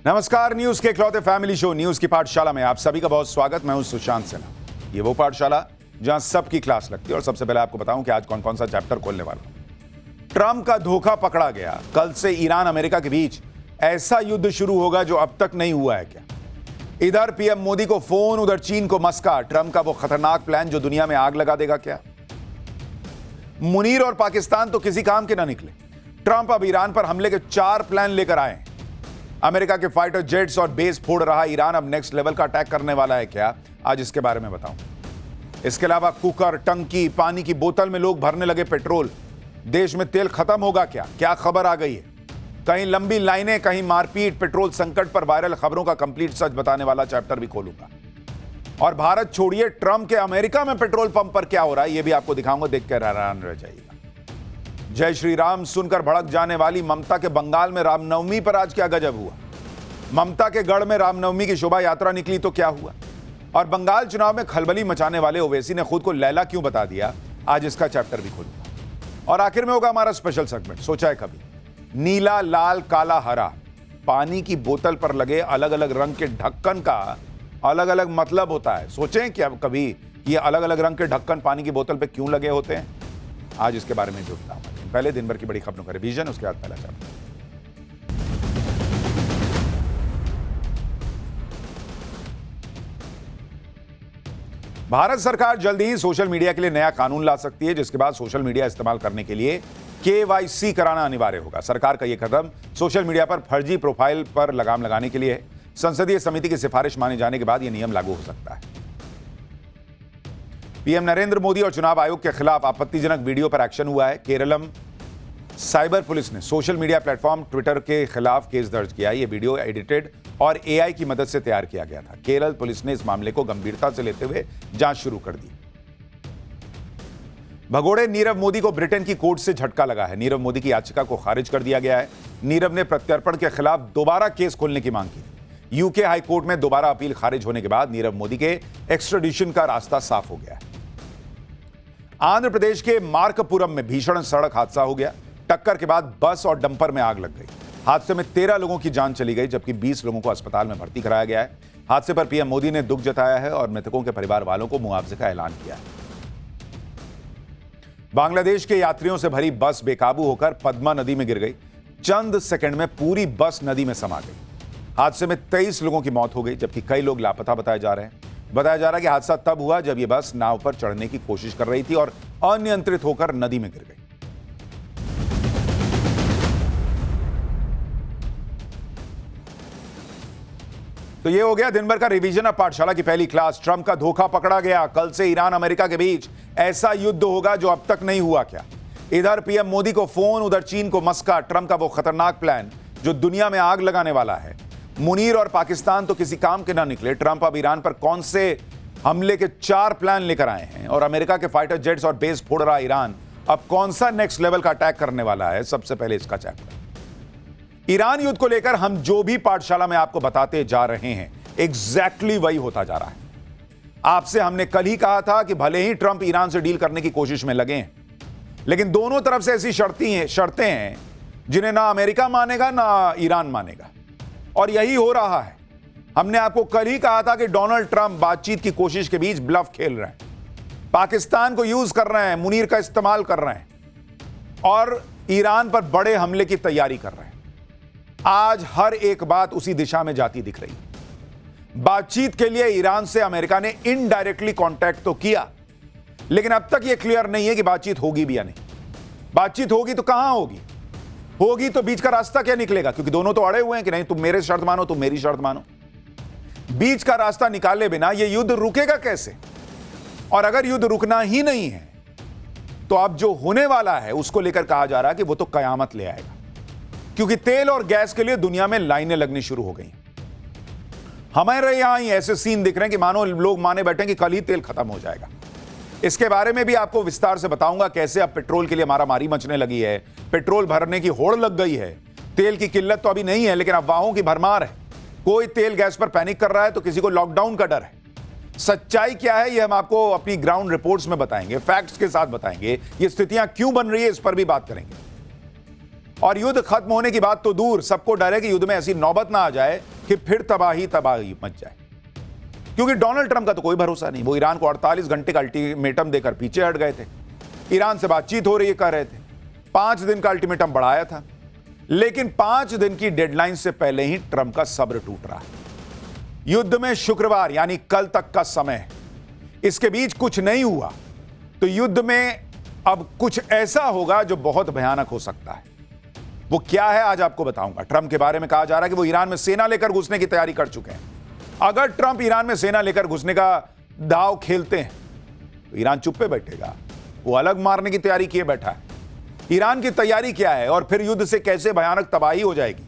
नमस्कार, न्यूज के इकलौते फैमिली शो न्यूज की पाठशाला में आप सभी का बहुत स्वागत। मैं हूं सुशांत सिन्हा। ये वो पाठशाला जहां सबकी क्लास लगती है और सबसे पहले आपको बताऊं कि आज कौन कौन सा चैप्टर खोलने वाला हूं। ट्रंप का धोखा पकड़ा गया। कल से ईरान अमेरिका के बीच ऐसा युद्ध शुरू होगा जो अब तक नहीं हुआ है क्या? इधर पीएम मोदी को फोन, उधर चीन को मस्का। ट्रंप का वो खतरनाक प्लान जो दुनिया में आग लगा देगा क्या? मुनीर और पाकिस्तान तो किसी काम के ना निकले। ट्रंप अब ईरान पर हमले के 4 प्लान लेकर आए हैं। अमेरिका के फाइटर जेट्स और बेस फोड़ रहा ईरान अब नेक्स्ट लेवल का अटैक करने वाला है क्या? आज इसके बारे में बताऊं। इसके अलावा कुकर, टंकी, पानी की बोतल में लोग भरने लगे पेट्रोल। देश में तेल खत्म होगा क्या? क्या खबर आ गई है? कहीं लंबी लाइनें, कहीं मारपीट। पेट्रोल संकट पर वायरल खबरों का कंप्लीट सच बताने वाला चैप्टर भी खोलूंगा। और भारत छोड़िए, ट्रंप के अमेरिका में पेट्रोल पंप पर क्या हो रहा है यह भी आपको दिखाऊंगा। देखकर हैरान रह जाइएगा। जय श्री राम सुनकर भड़क जाने वाली ममता के बंगाल में रामनवमी पर आज क्या गजब हुआ। ममता के गढ़ में रामनवमी की शोभा यात्रा निकली तो क्या हुआ। और बंगाल चुनाव में खलबली मचाने वाले ओवैसी ने खुद को लैला क्यों बता दिया, आज इसका चैप्टर भी खोलूंगा। और आखिर में होगा हमारा स्पेशल सेगमेंट, सोचा है कभी? नीला, लाल, काला, हरा। पानी की बोतल पर लगे अलग अलग रंग के ढक्कन का अलग अलग मतलब होता है। सोचें क्या कभी ये अलग अलग रंग के ढक्कन पानी की बोतल पे क्यों लगे होते हैं? आज इसके बारे में जो बताऊंगा। पहले दिन भर की बड़ी खबरों का रिवीजन, उसके बाद पहला चैप्टर। भारत सरकार जल्द ही सोशल मीडिया के लिए नया कानून ला सकती है, जिसके बाद सोशल मीडिया इस्तेमाल करने के लिए KYC कराना अनिवार्य होगा। सरकार का यह कदम सोशल मीडिया पर फर्जी प्रोफाइल पर लगाम लगाने के लिए है। संसदीय समिति की सिफारिश माने जाने के बाद यह नियम लागू हो सकता है। पीएम नरेंद्र मोदी और चुनाव आयोग के खिलाफ आपत्तिजनक वीडियो पर एक्शन हुआ है। केरलम साइबर पुलिस ने सोशल मीडिया प्लेटफॉर्म ट्विटर के खिलाफ केस दर्ज किया है। यह वीडियो एडिटेड और AI की मदद से तैयार किया गया था। केरल पुलिस ने इस मामले को गंभीरता से लेते हुए जांच शुरू कर दी। भगोड़े नीरव मोदी को ब्रिटेन की कोर्ट से झटका लगा है। नीरव मोदी की याचिका को खारिज कर दिया गया है। नीरव ने प्रत्यर्पण के खिलाफ दोबारा केस खोलने की मांग की। यूके हाई कोर्ट में दोबारा अपील खारिज होने के बाद नीरव मोदी के एक्स्ट्राडिशन का रास्ता साफ हो गया है। आंध्र प्रदेश के मार्कपुरम में भीषण सड़क हादसा हो गया। टक्कर के बाद बस और डंपर में आग लग गई। हादसे में 13 लोगों की जान चली गई, जबकि 20 लोगों को अस्पताल में भर्ती कराया गया है। हादसे पर पीएम मोदी ने दुख जताया है और मृतकों के परिवार वालों को मुआवजे का ऐलान किया है। बांग्लादेश के यात्रियों से भरी बस बेकाबू होकर पद्मा नदी में गिर गई। चंद सेकंड में पूरी बस नदी में समा गई। हादसे में 23 लोगों की मौत हो गई, जबकि कई लोग लापता बताए जा रहे हैं। बताया जा रहा है कि हादसा तब हुआ जब यह बस नाव पर चढ़ने की कोशिश कर रही थी और अनियंत्रित होकर नदी में गिर गई। तो यह हो गया दिन भर का रिवीजन। अब पाठशाला की पहली क्लास। ट्रंप का धोखा पकड़ा गया। कल से ईरान अमेरिका के बीच ऐसा युद्ध होगा जो अब तक नहीं हुआ क्या? इधर पीएम मोदी को फोन, उधर चीन को मस्का। ट्रंप का वो खतरनाक प्लान जो दुनिया में आग लगाने वाला है। मुनीर और पाकिस्तान तो किसी काम के ना निकले। ट्रंप अब ईरान पर कौन से हमले के 4 प्लान लेकर आए हैं। और अमेरिका के फाइटर जेट्स और बेस फोड़ रहा ईरान अब कौन सा नेक्स्ट लेवल का अटैक करने वाला है। सबसे पहले इसका चैप्टर। ईरान युद्ध को लेकर हम जो भी पाठशाला में आपको बताते जा रहे हैं, एग्जैक्टली वही होता जा रहा है। आपसे हमने कल ही कहा था कि भले ही ट्रंप ईरान से डील करने की कोशिश में लगे हैं, लेकिन दोनों तरफ से ऐसी शर्तें हैं जिन्हें ना अमेरिका मानेगा ना ईरान मानेगा। और यही हो रहा है। हमने आपको कल ही कहा था कि डोनाल्ड ट्रंप बातचीत की कोशिश के बीच ब्लफ खेल रहे हैं, पाकिस्तान को यूज कर रहे हैं, मुनीर का इस्तेमाल कर रहे हैं और ईरान पर बड़े हमले की तैयारी कर रहे हैं। आज हर एक बात उसी दिशा में जाती दिख रही है। बातचीत के लिए ईरान से अमेरिका ने इनडायरेक्टली कांटेक्ट तो किया, लेकिन अब तक यह क्लियर नहीं है कि बातचीत होगी भी या नहीं। बातचीत होगी तो कहां होगी? होगी तो बीच का रास्ता क्या निकलेगा? क्योंकि दोनों तो अड़े हुए हैं कि नहीं, तुम मेरे शर्त मानो, तुम मेरी शर्त मानो। बीच का रास्ता निकाले बिना यह युद्ध रुकेगा कैसे? और अगर युद्ध रुकना ही नहीं है तो अब जो होने वाला है उसको लेकर कहा जा रहा है कि वो तो कयामत ले आएगा। क्योंकि तेल और गैस के लिए दुनिया में लाइनें लगनी शुरू हो गई। हमारे यहां ही ऐसे सीन दिख रहे हैं कि मानो लोग माने बैठे कि कल ही तेल खत्म हो जाएगा। इसके बारे में भी आपको विस्तार से बताऊंगा कैसे अब पेट्रोल के लिए मारामारी मचने लगी है। पेट्रोल भरने की होड़ लग गई है। तेल की किल्लत तो अभी नहीं है, लेकिन अफवाहों की भरमार है। कोई तेल गैस पर पैनिक कर रहा है तो किसी को लॉकडाउन का डर है। सच्चाई क्या है यह हम आपको अपनी ग्राउंड रिपोर्ट्स में बताएंगे, फैक्ट्स के साथ बताएंगे। ये स्थितियां क्यों बन रही है इस पर भी बात करेंगे। और युद्ध खत्म होने की बात तो दूर, सबको डर है कि युद्ध में ऐसी नौबत ना आ जाए कि फिर तबाही तबाही मच जाए, क्योंकि डोनाल्ड ट्रंप का तो कोई भरोसा नहीं। वो ईरान को 48 घंटे का अल्टीमेटम देकर पीछे हट गए थे। ईरान से बातचीत हो रही है कह रहे थे, 5 दिन का अल्टीमेटम बढ़ाया था, लेकिन 5 दिन की डेडलाइन से पहले ही ट्रंप का सब्र टूट रहा है। युद्ध में शुक्रवार यानी कल तक का समय है, इसके बीच कुछ नहीं हुआ तो युद्ध में अब कुछ ऐसा होगा जो बहुत भयानक हो सकता है। वो क्या है आज आपको बताऊंगा। ट्रंप के बारे में कहा जा रहा है कि वो ईरान में सेना लेकर घुसने की तैयारी कर चुके हैं। अगर ट्रंप ईरान में सेना लेकर घुसने का दांव खेलते हैं तो ईरान चुप पे बैठेगा, वो अलग मारने की तैयारी किए बैठा है। ईरान की तैयारी क्या है और फिर युद्ध से कैसे भयानक तबाही हो जाएगी,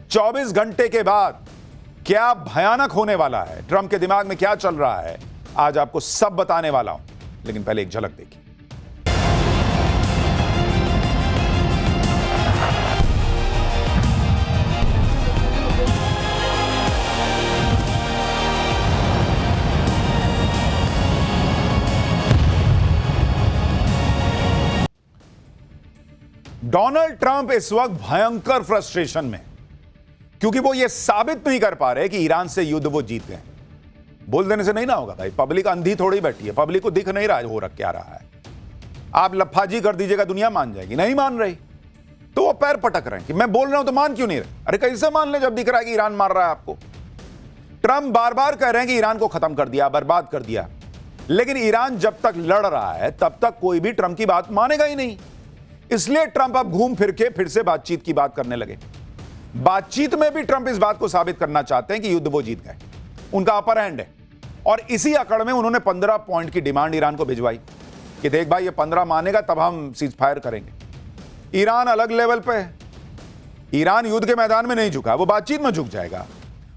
24 घंटे के बाद क्या भयानक होने वाला है, ट्रंप के दिमाग में क्या चल रहा है, आज आपको सब बताने वाला हूं। लेकिन पहले एक झलक देखिए। डोनाल्ड ट्रंप इस वक्त भयंकर फ्रस्ट्रेशन में, क्योंकि वो ये साबित नहीं कर पा रहे कि ईरान से युद्ध वो जीत गए। बोल देने से नहीं ना होगा भाई, पब्लिक अंधी थोड़ी बैठी है, पब्लिक को दिख नहीं रहा हो रहा क्या रहा है। आप लफाजी कर दीजिएगा, दुनिया मान जाएगी, नहीं मान रही तो वो पैर पटक रहे हैं कि मैं बोल रहा हूं तो मान क्यों नहीं रहे। अरे कैसे मान ले जब दिख रहा है कि ईरान मार रहा है आपको। ट्रंप बार बार कह रहे हैं कि ईरान को खत्म कर दिया, बर्बाद कर दिया, लेकिन ईरान जब तक लड़ रहा है तब तक कोई भी ट्रंप की बात मानेगा ही नहीं। इसलिए ट्रंप अब घूम फिर के फिर से बातचीत की बात करने लगे। बातचीत में भी ट्रंप इस बात को साबित करना चाहते हैं कि युद्ध वो जीत गए, उनका अपर हैंड है। और इसी अकड़ में उन्होंने 15 पॉइंट की डिमांड ईरान को भिजवाई कि देख भाई ये 15 मानेगा तब हम सीज फायर करेंगे। ईरान अलग लेवल पे है, ईरान युद्ध के मैदान में नहीं झुका, वो बातचीत में झुक जाएगा।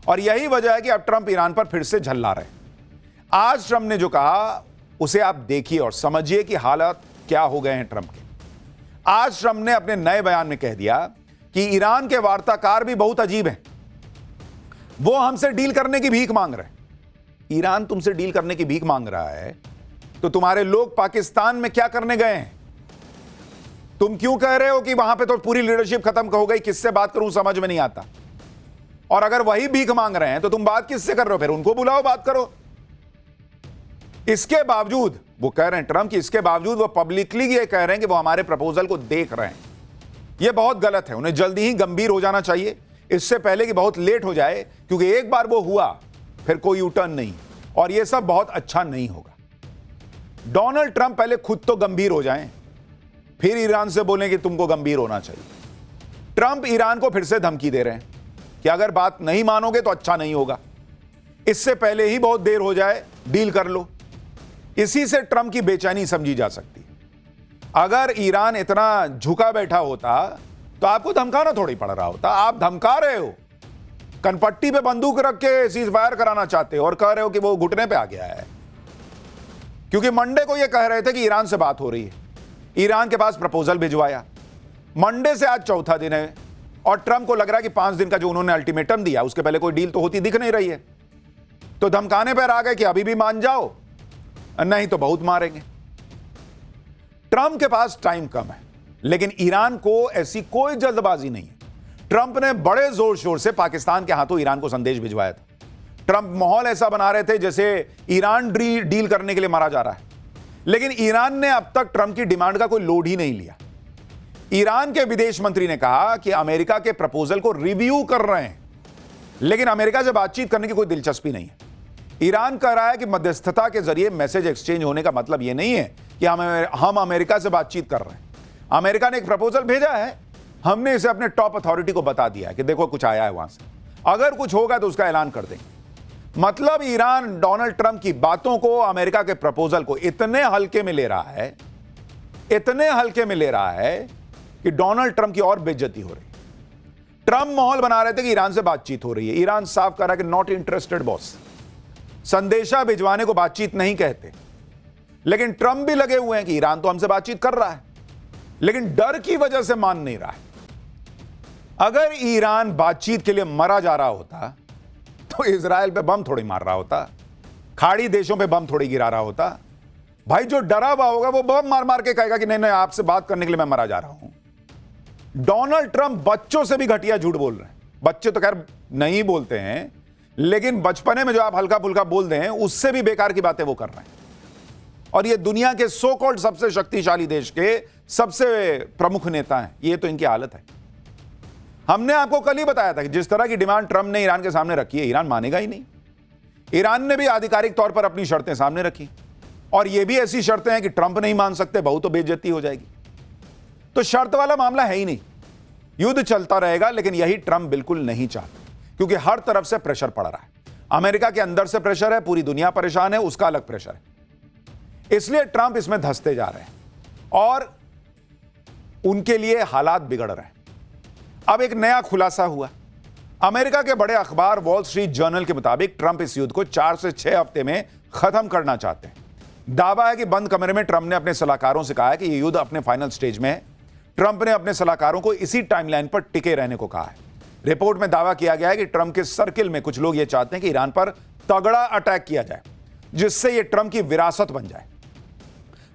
और यही वजह है कि अब ट्रंप ईरान पर फिर से झल्ला रहे। आज ट्रंप ने जो कहा उसे आप देखिए और समझिए कि हालात क्या हो गए हैं ट्रंप के। आज ट्रंप ने अपने नए बयान में कह दिया कि ईरान के वार्ताकार भी बहुत अजीब हैं, वो हमसे डील करने की भीख मांग रहे हैं। ईरान तुमसे डील करने की भीख मांग रहा है तो तुम्हारे लोग पाकिस्तान में क्या करने गए हैं? तुम क्यों कह रहे हो कि वहां पे तो पूरी लीडरशिप खत्म हो गई, किससे बात करूं समझ में नहीं आता। और अगर वही भीख मांग रहे हैं तो तुम बात किससे कर रहे हो? फिर उनको बुलाओ, बात करो। इसके बावजूद वो कह रहे हैं ट्रंप कि इसके बावजूद वो पब्लिकली ये कह रहे हैं कि वो हमारे प्रपोजल को देख रहे हैं। ये बहुत गलत है, उन्हें जल्दी ही गंभीर हो जाना चाहिए, इससे पहले कि बहुत लेट हो जाए, क्योंकि एक बार वो हुआ फिर कोई यूटर्न नहीं, और ये सब बहुत अच्छा नहीं होगा। डोनाल्ड ट्रंप पहले खुद तो गंभीर हो जाएं, फिर ईरान से बोलें कि तुमको गंभीर होना चाहिए। ट्रंप ईरान को फिर से धमकी दे रहे हैं कि अगर बात नहीं मानोगे तो अच्छा नहीं होगा, इससे पहले ही बहुत देर हो जाए, डील कर लो। इसी से ट्रंप की बेचैनी समझी जा सकती है। अगर ईरान इतना झुका बैठा होता तो आपको धमकाना थोड़ी पड़ रहा होता। आप धमका रहे हो, कनपट्टी पे बंदूक रख के सीज फायर कराना चाहते हो और कह रहे हो कि वो घुटने पे आ गया है, क्योंकि मंडे को ये कह रहे थे कि ईरान से बात हो रही है, ईरान के पास प्रपोजल भिजवाया। मंडे से आज चौथा दिन है और ट्रंप को लग रहा है कि 5 दिन का जो उन्होंने अल्टीमेटम दिया उसके पहले कोई डील तो होती दिख नहीं रही है, तो धमकाने पर आ गए कि अभी भी मान जाओ, नहीं तो बहुत मारेंगे। ट्रंप के पास टाइम कम है, लेकिन ईरान को ऐसी कोई जल्दबाजी नहीं है। ट्रंप ने बड़े जोर शोर से पाकिस्तान के हाथों ईरान को संदेश भिजवाया था। ट्रंप माहौल ऐसा बना रहे थे जैसे ईरान डील करने के लिए मारा जा रहा है, लेकिन ईरान ने अब तक ट्रंप की डिमांड का कोई लोड ही नहीं लिया। ईरान के विदेश मंत्री ने कहा कि अमेरिका के प्रपोजल को रिव्यू कर रहे हैं, लेकिन अमेरिका से बातचीत करने की कोई दिलचस्पी नहीं है। ईरान कह रहा है कि मध्यस्थता के जरिए मैसेज एक्सचेंज होने का मतलब यह नहीं है कि हम अमेरिका से बातचीत कर रहे हैं। अमेरिका ने एक प्रपोजल भेजा है, हमने इसे अपने टॉप अथॉरिटी को बता दिया है कि देखो कुछ आया है वहां से, अगर कुछ होगा तो उसका ऐलान कर देंगे। मतलब ईरान डोनाल्ड ट्रंप की बातों को, अमेरिका के प्रपोजल को इतने हल्के में ले रहा है, इतने हल्के में ले रहा है कि डोनाल्ड ट्रंप की और बेइज्जती हो रही। ट्रंप माहौल बना रहे थे कि ईरान से बातचीत हो रही है, ईरान साफ कर रहा है कि नॉट इंटरेस्टेड बॉस। संदेशा भिजवाने को बातचीत नहीं कहते, लेकिन ट्रंप भी लगे हुए हैं कि ईरान तो हमसे बातचीत कर रहा है, लेकिन डर की वजह से मान नहीं रहा है। अगर ईरान बातचीत के लिए मरा जा रहा होता तो इजराइल पे बम थोड़ी मार रहा होता, खाड़ी देशों पे बम थोड़ी गिरा रहा होता। भाई जो डरा हुआ होगा वो बम मार मार के कहेगा कि नहीं नहीं, आपसे बात करने के लिए मैं मरा जा रहा हूं। डोनाल्ड ट्रंप बच्चों से भी घटिया झूठ बोल रहे हैं। बच्चे तो खैर नहीं बोलते हैं, लेकिन बचपने में जो आप हल्का फुल्का बोल दें उससे भी बेकार की बातें वो कर रहे हैं। और ये दुनिया के सो कॉल्ड सबसे शक्तिशाली देश के सबसे प्रमुख नेता हैं। ये तो इनकी हालत है। हमने आपको कल ही बताया था कि जिस तरह की डिमांड ट्रंप ने ईरान के सामने रखी है, ईरान मानेगा ही नहीं। ईरान ने भी आधिकारिक तौर पर अपनी शर्तें सामने रखी, और ये भी ऐसी शर्तें हैं कि ट्रंप नहीं मान सकते, बहु तो बेइज्जती हो जाएगी। तो शर्त वाला मामला है ही नहीं, युद्ध चलता रहेगा। लेकिन यही ट्रंप बिल्कुल नहीं चाहते, क्योंकि हर तरफ से प्रेशर पड़ रहा है। अमेरिका के अंदर से प्रेशर है, पूरी दुनिया परेशान है, उसका अलग प्रेशर है। इसलिए ट्रंप इसमें धंसते जा रहे हैं और उनके लिए हालात बिगड़ रहे हैं। अब एक नया खुलासा हुआ। अमेरिका के बड़े अखबार वॉल स्ट्रीट जर्नल के मुताबिक ट्रंप इस युद्ध को 4 से 6 हफ्ते में खत्म करना चाहते हैं। दावा है कि बंद कमरे में ट्रंप ने अपने सलाहकारों से कहा है कि यह युद्ध अपने फाइनल स्टेज में है। ट्रंप ने अपने सलाहकारों को इसी टाइमलाइन पर टिके रहने को कहा है। रिपोर्ट में दावा किया गया है कि ट्रंप के सर्किल में कुछ लोग यह चाहते हैं कि ईरान पर तगड़ा अटैक किया जाए, जिससे यह ट्रंप की विरासत बन जाए।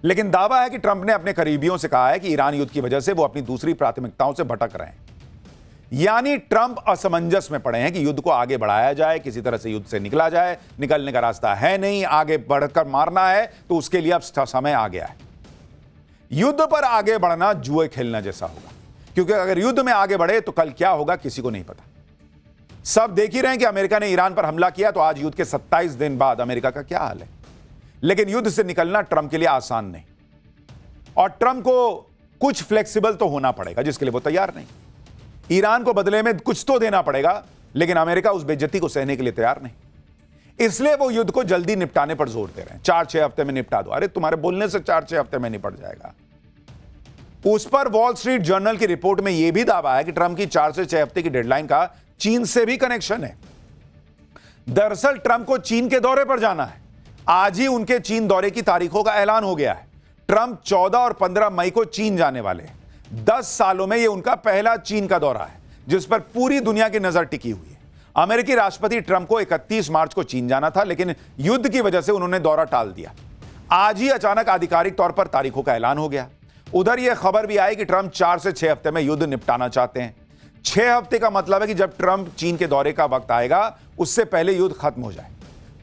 लेकिन दावा है कि ट्रंप ने अपने करीबियों से कहा है कि ईरान युद्ध की वजह से वो अपनी दूसरी प्राथमिकताओं से भटक रहे हैं। यानी ट्रंप असमंजस में पड़े हैं कि युद्ध को आगे बढ़ाया जाए, किसी तरह से युद्ध से निकला जाए। निकलने का रास्ता है नहीं, आगे बढ़कर मारना है, तो उसके लिए अब समय आ गया है। युद्ध पर आगे बढ़ना जुए खेलना जैसा होगा, क्योंकि अगर युद्ध में आगे बढ़े तो कल क्या होगा किसी को नहीं पता। सब देख ही रहे हैं कि अमेरिका ने ईरान पर हमला किया, तो आज युद्ध के 27 दिन बाद अमेरिका का क्या हाल है। लेकिन युद्ध से निकलना ट्रंप के लिए आसान नहीं, और ट्रंप को कुछ फ्लेक्सिबल तो होना पड़ेगा, जिसके लिए वो तैयार नहीं। ईरान को बदले में कुछ तो देना पड़ेगा, लेकिन अमेरिका उस बेइज्जती को सहने के लिए तैयार नहीं। इसलिए वो युद्ध को जल्दी निपटाने पर जोर दे रहे हैं। 4-6 हफ्ते में निपटा दो। अरे तुम्हारे बोलने से 4-6 हफ्ते में निपट जाएगा। उस पर वॉल स्ट्रीट जर्नल की रिपोर्ट में यह भी दावा है कि ट्रंप की 4 से 6 हफ्ते की डेडलाइन का चीन से भी कनेक्शन है। दरअसल ट्रंप को चीन के दौरे पर जाना है। आज ही उनके चीन दौरे की तारीखों का ऐलान हो गया है। ट्रंप 14 और 15 मई को चीन जाने वाले हैं। 10 सालों में यह उनका पहला चीन का दौरा है, जिस पर पूरी दुनिया की नजर टिकी हुई है। अमेरिकी राष्ट्रपति ट्रंप को 31 मार्च को चीन जाना था, लेकिन युद्ध की वजह से उन्होंने दौरा टाल दिया। आज ही अचानक आधिकारिक तौर पर तारीखों का ऐलान हो गया। उधर यह खबर भी आई कि ट्रंप 4 से 6 हफ्ते में युद्ध निपटाना चाहते हैं। 6 हफ्ते का मतलब है कि जब ट्रंप चीन के दौरे का वक्त आएगा, उससे पहले युद्ध खत्म हो जाए।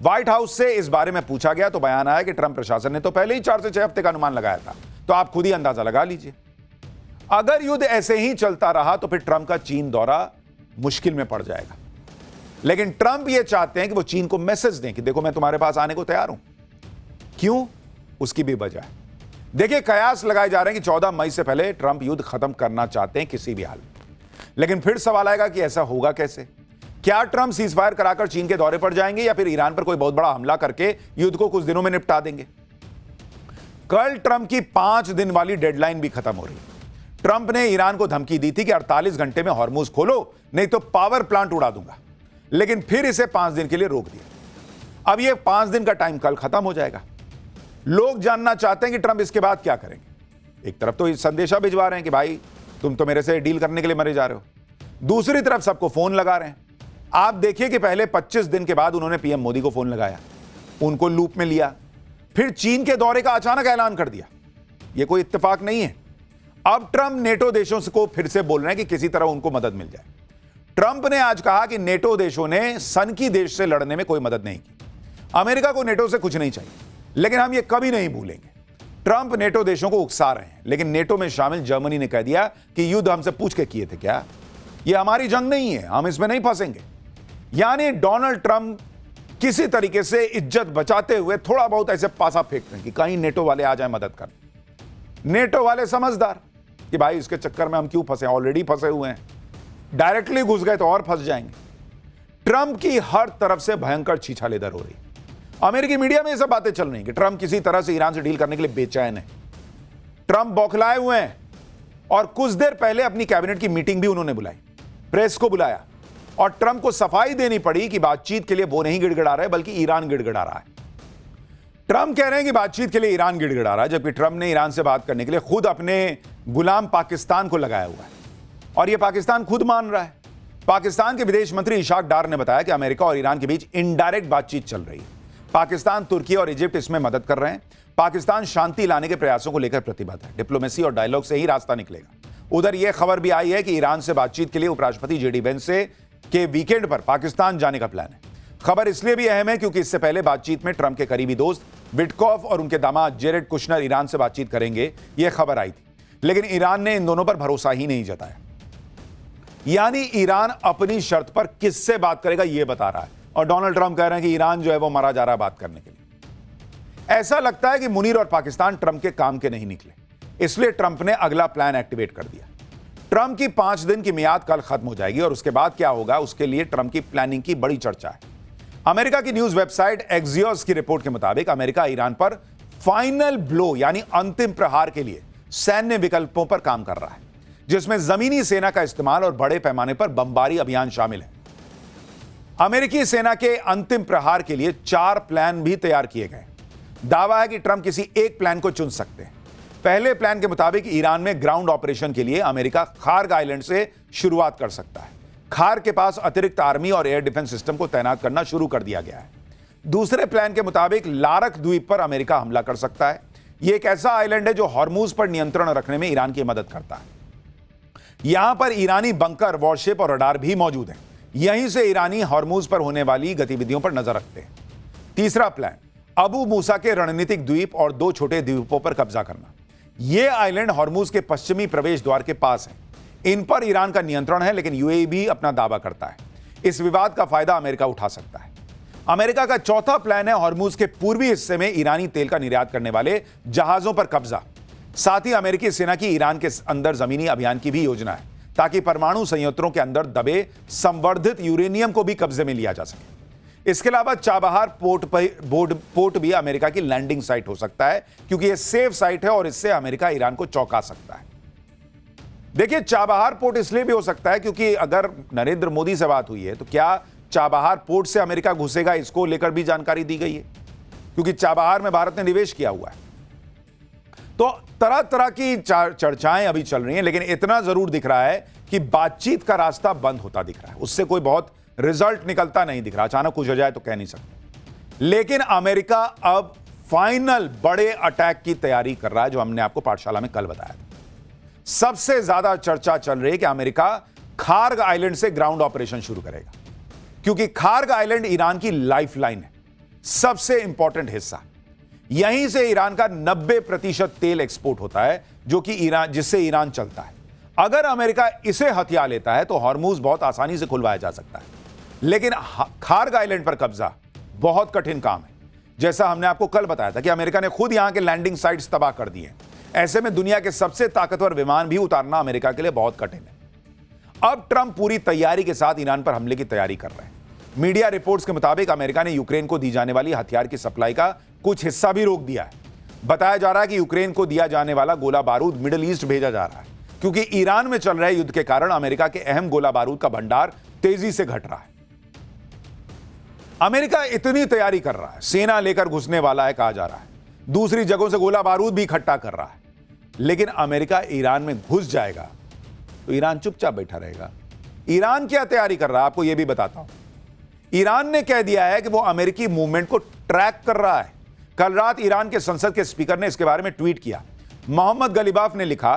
व्हाइट हाउस से इस बारे में पूछा गया तो बयान आया कि ट्रंप प्रशासन ने तो पहले ही 4 से 6 हफ्ते का अनुमान लगाया था। तो आप खुद ही अंदाजा लगा लीजिए। अगर युद्ध ऐसे ही चलता रहा तो फिर ट्रंप का चीन दौरा मुश्किल में पड़ जाएगा। लेकिन ट्रंप यह चाहते हैं कि वो चीन को मैसेज दें कि देखो मैं तुम्हारे पास आने को तैयार हूं। क्यों, उसकी भी वजह है। देखिए, कयास लगाए जा रहे हैं कि 14 मई से पहले ट्रंप युद्ध खत्म करना चाहते हैं किसी भी हाल में। लेकिन फिर सवाल आएगा कि ऐसा होगा कैसे? क्या ट्रंप सीजफायर कराकर चीन के दौरे पर जाएंगे, या फिर ईरान पर कोई बहुत बड़ा हमला करके युद्ध को कुछ दिनों में निपटा देंगे? कल ट्रंप की 5 दिन वाली डेडलाइन भी खत्म हो रही है। ट्रंप ने ईरान को धमकी दी थी कि 48 घंटे में हॉर्मुज खोलो, नहीं तो पावर प्लांट उड़ा दूंगा। लेकिन फिर इसे 5 दिन के लिए रोक दिया। अब यह 5 दिन का टाइम कल खत्म हो जाएगा। लोग जानना चाहते हैं कि ट्रंप इसके बाद क्या करेंगे। एक तरफ तो ये संदेशा भिजवा रहे हैं कि भाई तुम तो मेरे से डील करने के लिए मरे जा रहे हो, दूसरी तरफ सबको फोन लगा रहे हैं। आप देखिए कि पहले 25 दिन के बाद उन्होंने पीएम मोदी को फोन लगाया, उनको लूप में लिया, फिर चीन के दौरे का अचानक ऐलान कर दिया। यह कोई इत्तेफाक नहीं है। अब ट्रंप नेटो देशों को फिर से बोल रहे हैं कि किसी तरह उनको मदद मिल जाए। ट्रंप ने आज कहा कि नेटो देशों ने सनकी देश से लड़ने में कोई मदद नहीं की। अमेरिका को नेटो से कुछ नहीं चाहिए, लेकिन हम ये कभी नहीं भूलेंगे। ट्रंप नेटो देशों को उकसा रहे हैं, लेकिन नेटो में शामिल जर्मनी ने कह दिया कि युद्ध हमसे पूछ के किए थे क्या, ये हमारी जंग नहीं है, हम इसमें नहीं फंसेंगे। यानी डोनाल्ड ट्रंप किसी तरीके से इज्जत बचाते हुए थोड़ा बहुत ऐसे पासा फेंकते हैं कि कहीं नेटो वाले आ जाए मदद कर। नेटो वाले समझदार कि भाई इसके चक्कर में हम क्यों फंसे, ऑलरेडी फंसे हुए हैं, डायरेक्टली घुस गए तो और फंस जाएंगे। ट्रंप की हर तरफ से भयंकर छीछालेदर हो रही। अमेरिकी मीडिया में ये सब बातें चल रही हैं कि ट्रंप किसी तरह से ईरान से डील करने के लिए बेचैन है। ट्रंप बौखलाए हुए हैं, और कुछ देर पहले अपनी कैबिनेट की मीटिंग भी उन्होंने बुलाई, प्रेस को बुलाया, और ट्रंप को सफाई देनी पड़ी कि बातचीत के लिए वो नहीं गिड़गिड़ा रहे बल्कि ईरान गिड़गिड़ा रहा है। ट्रंप कह रहे हैं कि बातचीत के लिए ईरान गिड़गिड़ा रहा है, जबकि ट्रंप ने ईरान से बात करने के लिए खुद अपने गुलाम पाकिस्तान को लगाया हुआ है, और यह पाकिस्तान खुद मान रहा है। पाकिस्तान के विदेश मंत्री इशाक डार ने बताया कि अमेरिका और ईरान के बीच इनडायरेक्ट बातचीत चल रही है। पाकिस्तान, तुर्की और इजिप्ट इसमें मदद कर रहे हैं। पाकिस्तान शांति लाने के प्रयासों को लेकर प्रतिबद्ध है। डिप्लोमेसी और डायलॉग से ही रास्ता निकलेगा। उधर यह खबर भी आई है कि ईरान से बातचीत के लिए उपराष्ट्रपति जेडी वेंस से के वीकेंड पर पाकिस्तान जाने का प्लान है। खबर इसलिए भी अहम है क्योंकि इससे पहले बातचीत में ट्रंप के करीबी दोस्त विटकॉफ और उनके दामाद जेरेड कुशनर ईरान से बातचीत करेंगे, यह खबर आई थी, लेकिन ईरान ने इन दोनों पर भरोसा ही नहीं जताया। यानी ईरान अपनी शर्त पर किससे बात करेगा यह बता रहा है, और डोनाल्ड ट्रंप कह रहे हैं कि ईरान जो है वो मरा जा रहा है बात करने के लिए। ऐसा लगता है कि मुनीर और पाकिस्तान ट्रंप के काम के नहीं निकले, इसलिए ट्रंप ने अगला प्लान एक्टिवेट कर दिया। ट्रंप की 5 दिन की मियाद कल खत्म हो जाएगी और उसके बाद क्या होगा उसके लिए ट्रंप की प्लानिंग की बड़ी चर्चा है। अमेरिका की न्यूज वेबसाइट एक्सियोस की रिपोर्ट के मुताबिक अमेरिका ईरान पर फाइनल ब्लो यानी अंतिम प्रहार के लिए सैन्य विकल्पों पर काम कर रहा है, जिसमें जमीनी सेना का इस्तेमाल और बड़े पैमाने पर बमबारी अभियान शामिल है। अमेरिकी सेना के अंतिम प्रहार के लिए 4 प्लान भी तैयार किए गए। दावा है कि ट्रंप किसी एक प्लान को चुन सकते हैं। पहले प्लान के मुताबिक ईरान में ग्राउंड ऑपरेशन के लिए अमेरिका खार्ग आइलैंड से शुरुआत कर सकता है। खार्ग के पास अतिरिक्त आर्मी और एयर डिफेंस सिस्टम को तैनात करना शुरू कर दिया गया है। दूसरे प्लान के मुताबिक लारक द्वीप पर अमेरिका हमला कर सकता है। यह एक ऐसा आइलैंड है जो हॉर्मूज पर नियंत्रण रखने में ईरान की मदद करता है। यहां पर ईरानी बंकर, वॉरशिप और रडार भी मौजूद हैं। यहीं से ईरानी हॉर्मूज पर होने वाली गतिविधियों पर नजर रखते हैं। तीसरा प्लान अबू मूसा के रणनीतिक द्वीप और 2 छोटे द्वीपों पर कब्जा करना। ये आइलैंड हॉर्मूज के पश्चिमी प्रवेश द्वार के पास है। इन पर ईरान का नियंत्रण है, लेकिन यूएई भी अपना दावा करता है। इस विवाद का फायदा अमेरिका उठा सकता है। अमेरिका का चौथा प्लान है हॉर्मूज के पूर्वी हिस्से में ईरानी तेल का निर्यात करने वाले जहाजों पर कब्जा। साथ ही अमेरिकी सेना की ईरान के अंदर जमीनी अभियान की भी योजना है, ताकि परमाणु संयंत्रों के अंदर दबे संवर्धित यूरेनियम को भी कब्जे में लिया जा सके। इसके अलावा चाबहार पोर्ट भी अमेरिका की लैंडिंग साइट हो सकता है, क्योंकि यह सेफ साइट है और इससे अमेरिका ईरान को चौंका सकता है। देखिए, चाबहार पोर्ट इसलिए भी हो सकता है क्योंकि अगर नरेंद्र मोदी से बात हुई है तो क्या चाबहार पोर्ट से अमेरिका घुसेगा, इसको लेकर भी जानकारी दी गई है, क्योंकि चाबहार में भारत ने निवेश किया हुआ है। तो तरह तरह की चर्चाएं अभी चल रही हैं, लेकिन इतना जरूर दिख रहा है कि बातचीत का रास्ता बंद होता दिख रहा है। उससे कोई बहुत रिजल्ट निकलता नहीं दिख रहा। अचानक कुछ हो जाए तो कह नहीं सकते, लेकिन अमेरिका अब फाइनल बड़े अटैक की तैयारी कर रहा है, जो हमने आपको पाठशाला में कल बताया था। सबसे ज्यादा चर्चा चल रही है कि अमेरिका खार्ग आइलैंड से ग्राउंड ऑपरेशन शुरू करेगा, क्योंकि खार्ग आइलैंड ईरान की लाइफलाइन है, सबसे इंपॉर्टेंट हिस्सा। यहीं से ईरान का 90% तेल एक्सपोर्ट होता है, जो कि जिससे ईरान चलता है। अगर अमेरिका इसे हथिया लेता है तो हॉर्मूज बहुत आसानी से खुलवाया जा सकता है, लेकिन खार्ग आइलैंड पर कब्जा बहुत कठिन काम है। जैसा हमने आपको कल बताया था कि अमेरिका ने खुद यहां के लैंडिंग साइट्स तबाह कर दिए हैं। ऐसे में दुनिया के सबसे ताकतवर विमान भी उतारना अमेरिका के लिए बहुत कठिन है। अब ट्रंप पूरी तैयारी के साथ ईरान पर हमले की तैयारी कर रहे हैं। मीडिया रिपोर्ट्स के मुताबिक अमेरिका ने यूक्रेन को दी जाने वाली हथियार की सप्लाई का कुछ हिस्सा भी रोक दिया है। बताया जा रहा है कि यूक्रेन को दिया जाने वाला गोला बारूद मिडिल ईस्ट भेजा जा रहा है, क्योंकि ईरान में चल रहे युद्ध के कारण अमेरिका के अहम गोला बारूद का भंडार तेजी से घट रहा है। अमेरिका इतनी तैयारी कर रहा है, सेना लेकर घुसने वाला है कहा जा रहा है, दूसरी जगहों से गोला बारूद भी इकट्ठा कर रहा है, लेकिन अमेरिका ईरान में घुस जाएगा तो ईरान चुपचाप बैठा रहेगा। ईरान क्या तैयारी कर रहा है आपको यह भी बताता हूं। ईरान ने कह दिया है कि वो अमेरिकी मूवमेंट को ट्रैक कर रहा है। कल रात ईरान के संसद के स्पीकर ने इसके बारे में ट्वीट किया। मोहम्मद गलीबाफ ने लिखा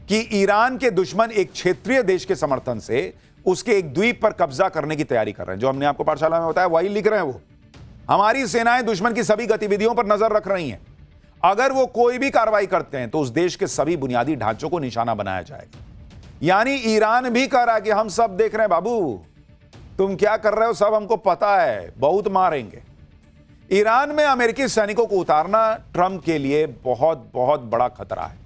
कि ईरान के दुश्मन एक क्षेत्रीय देश के समर्थन से उसके एक द्वीप पर कब्जा करने की तैयारी कर रहे हैं। जो हमने आपको पाठशाला में बताया वही लिख रहे हैं वो। हमारी सेनाएं दुश्मन की सभी गतिविधियों पर नजर रख रही हैं। अगर वो कोई भी कार्रवाई करते हैं तो उस देश के सभी बुनियादी ढांचों को निशाना बनाया जाएगा। यानी ईरान भी कह रहा है कि हम सब देख रहे हैं बाबू, तुम क्या कर रहे हो सब हमको पता है, बहुत मारेंगे। ईरान में अमेरिकी सैनिकों को उतारना ट्रंप के लिए बहुत बहुत बड़ा खतरा है,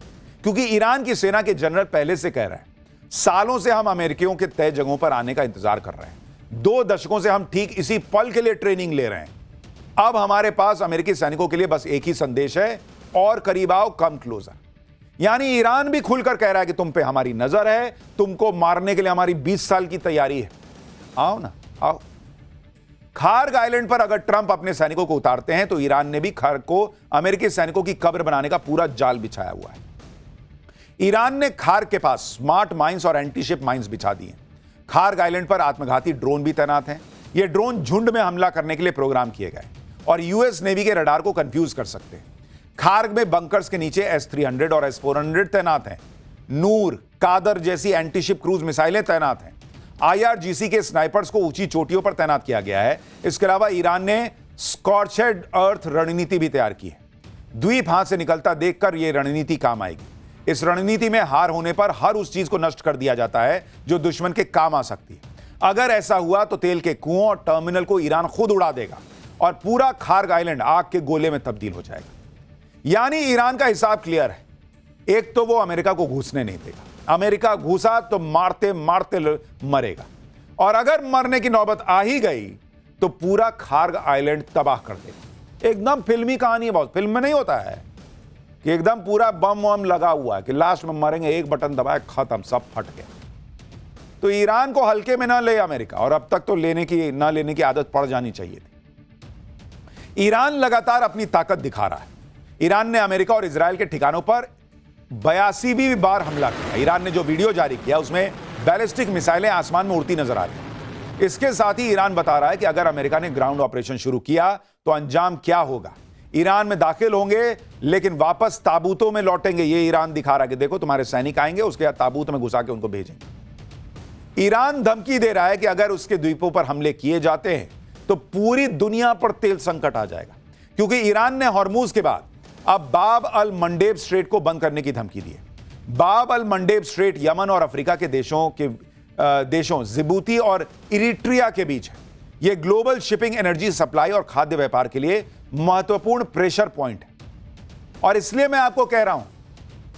क्योंकि ईरान की सेना के जनरल पहले से कह रहे हैं सालों से हम अमेरिकियों के तय जगहों पर आने का इंतजार कर रहे हैं। 2 दशकों से हम ठीक इसी पल के लिए ट्रेनिंग ले रहे हैं। अब हमारे पास अमेरिकी सैनिकों के लिए बस एक ही संदेश है, और करीब आओ, कम क्लोजर। यानी ईरान भी खुलकर कह रहा है कि तुम पे हमारी नजर है, तुमको मारने के लिए हमारी 20 साल की तैयारी है, आओ ना आओ। खार्ग आइलैंड पर अगर ट्रंप अपने सैनिकों को उतारते हैं तो ईरान ने भी खार्ग को अमेरिकी सैनिकों की कब्र बनाने का पूरा जाल बिछाया हुआ है। ईरान ने खार्ग के पास स्मार्ट माइंस और एंटीशिप माइंस बिछा दिए। खार्ग आइलैंड पर आत्मघाती ड्रोन भी तैनात हैं। ये ड्रोन झुंड में हमला करने के लिए प्रोग्राम किए गए और यूएस नेवी के रडार को कंफ्यूज कर सकते हैं। खार्ग में बंकर्स के नीचे S-300 और S-400 तैनात हैं। नूर, कादर जैसी एंटीशिप क्रूज मिसाइलें तैनात हैं। IRGC के स्नाइपर्स को ऊंची चोटियों पर तैनात किया गया है। इसके अलावा ईरान ने स्कॉर्चेड अर्थ रणनीति भी तैयार की है। द्वीप हाथ से निकलता देखकर यह रणनीति काम आएगी। इस रणनीति में हार होने पर हर उस चीज को नष्ट कर दिया जाता है जो दुश्मन के काम आ सकती है। अगर ऐसा हुआ तो तेल के कुओं और टर्मिनल को ईरान खुद उड़ा देगा और पूरा खार्ग आइलैंड आग के गोले में तब्दील हो जाएगा। यानी ईरान का हिसाब क्लियर है। एक तो वो अमेरिका को घुसने नहीं देगा, अमेरिका घुसा तो मारते मारते मरेगा, और अगर मरने की नौबत आ ही गई तो पूरा खार्ग आइलैंड तबाह कर देगा। एकदम फिल्मी कहानी है। बहुत फिल्म में नहीं होता है कि एकदम पूरा बम वम लगा हुआ है कि लास्ट में मरेंगे, एक बटन दबाए खत्म, सब फट गया। तो ईरान को हल्के में ना ले अमेरिका, और अब तक तो ना लेने की आदत पड़ जानी चाहिए थी। ईरान लगातार अपनी ताकत दिखा रहा है। ईरान ने अमेरिका और इजराइल के ठिकानों पर 82वीं बार हमला किया। ईरान ने जो वीडियो जारी किया उसमें बैलिस्टिक मिसाइलें आसमान में उड़ती नजर आ रही हैं। इसके साथ ही ईरान बता रहा है कि अगर अमेरिका ने ग्राउंड ऑपरेशन शुरू किया तो अंजाम क्या होगा। ईरान में दाखिल होंगे लेकिन वापस ताबूतों में लौटेंगे। ये ईरान दिखा रहा है कि देखो तुम्हारे सैनिक आएंगे, उसके बाद ताबूत में घुसा के उनको भेजेंगे। ईरान धमकी दे रहा है कि अगर उसके द्वीपों पर हमले किए जाते हैं तो पूरी दुनिया पर तेल संकट आ जाएगा, क्योंकि ईरान ने हॉर्मूज के बाद अब बाब अल मंडेब स्ट्रेट को बंद करने की धमकी दी है। बाब अल मंडेब स्ट्रेट यमन और अफ्रीका के देशों जिबूती और इरिट्रिया के बीच है। यह ग्लोबल शिपिंग, एनर्जी सप्लाई और खाद्य व्यापार के लिए महत्वपूर्ण प्रेशर पॉइंट है। और इसलिए मैं आपको कह रहा हूं,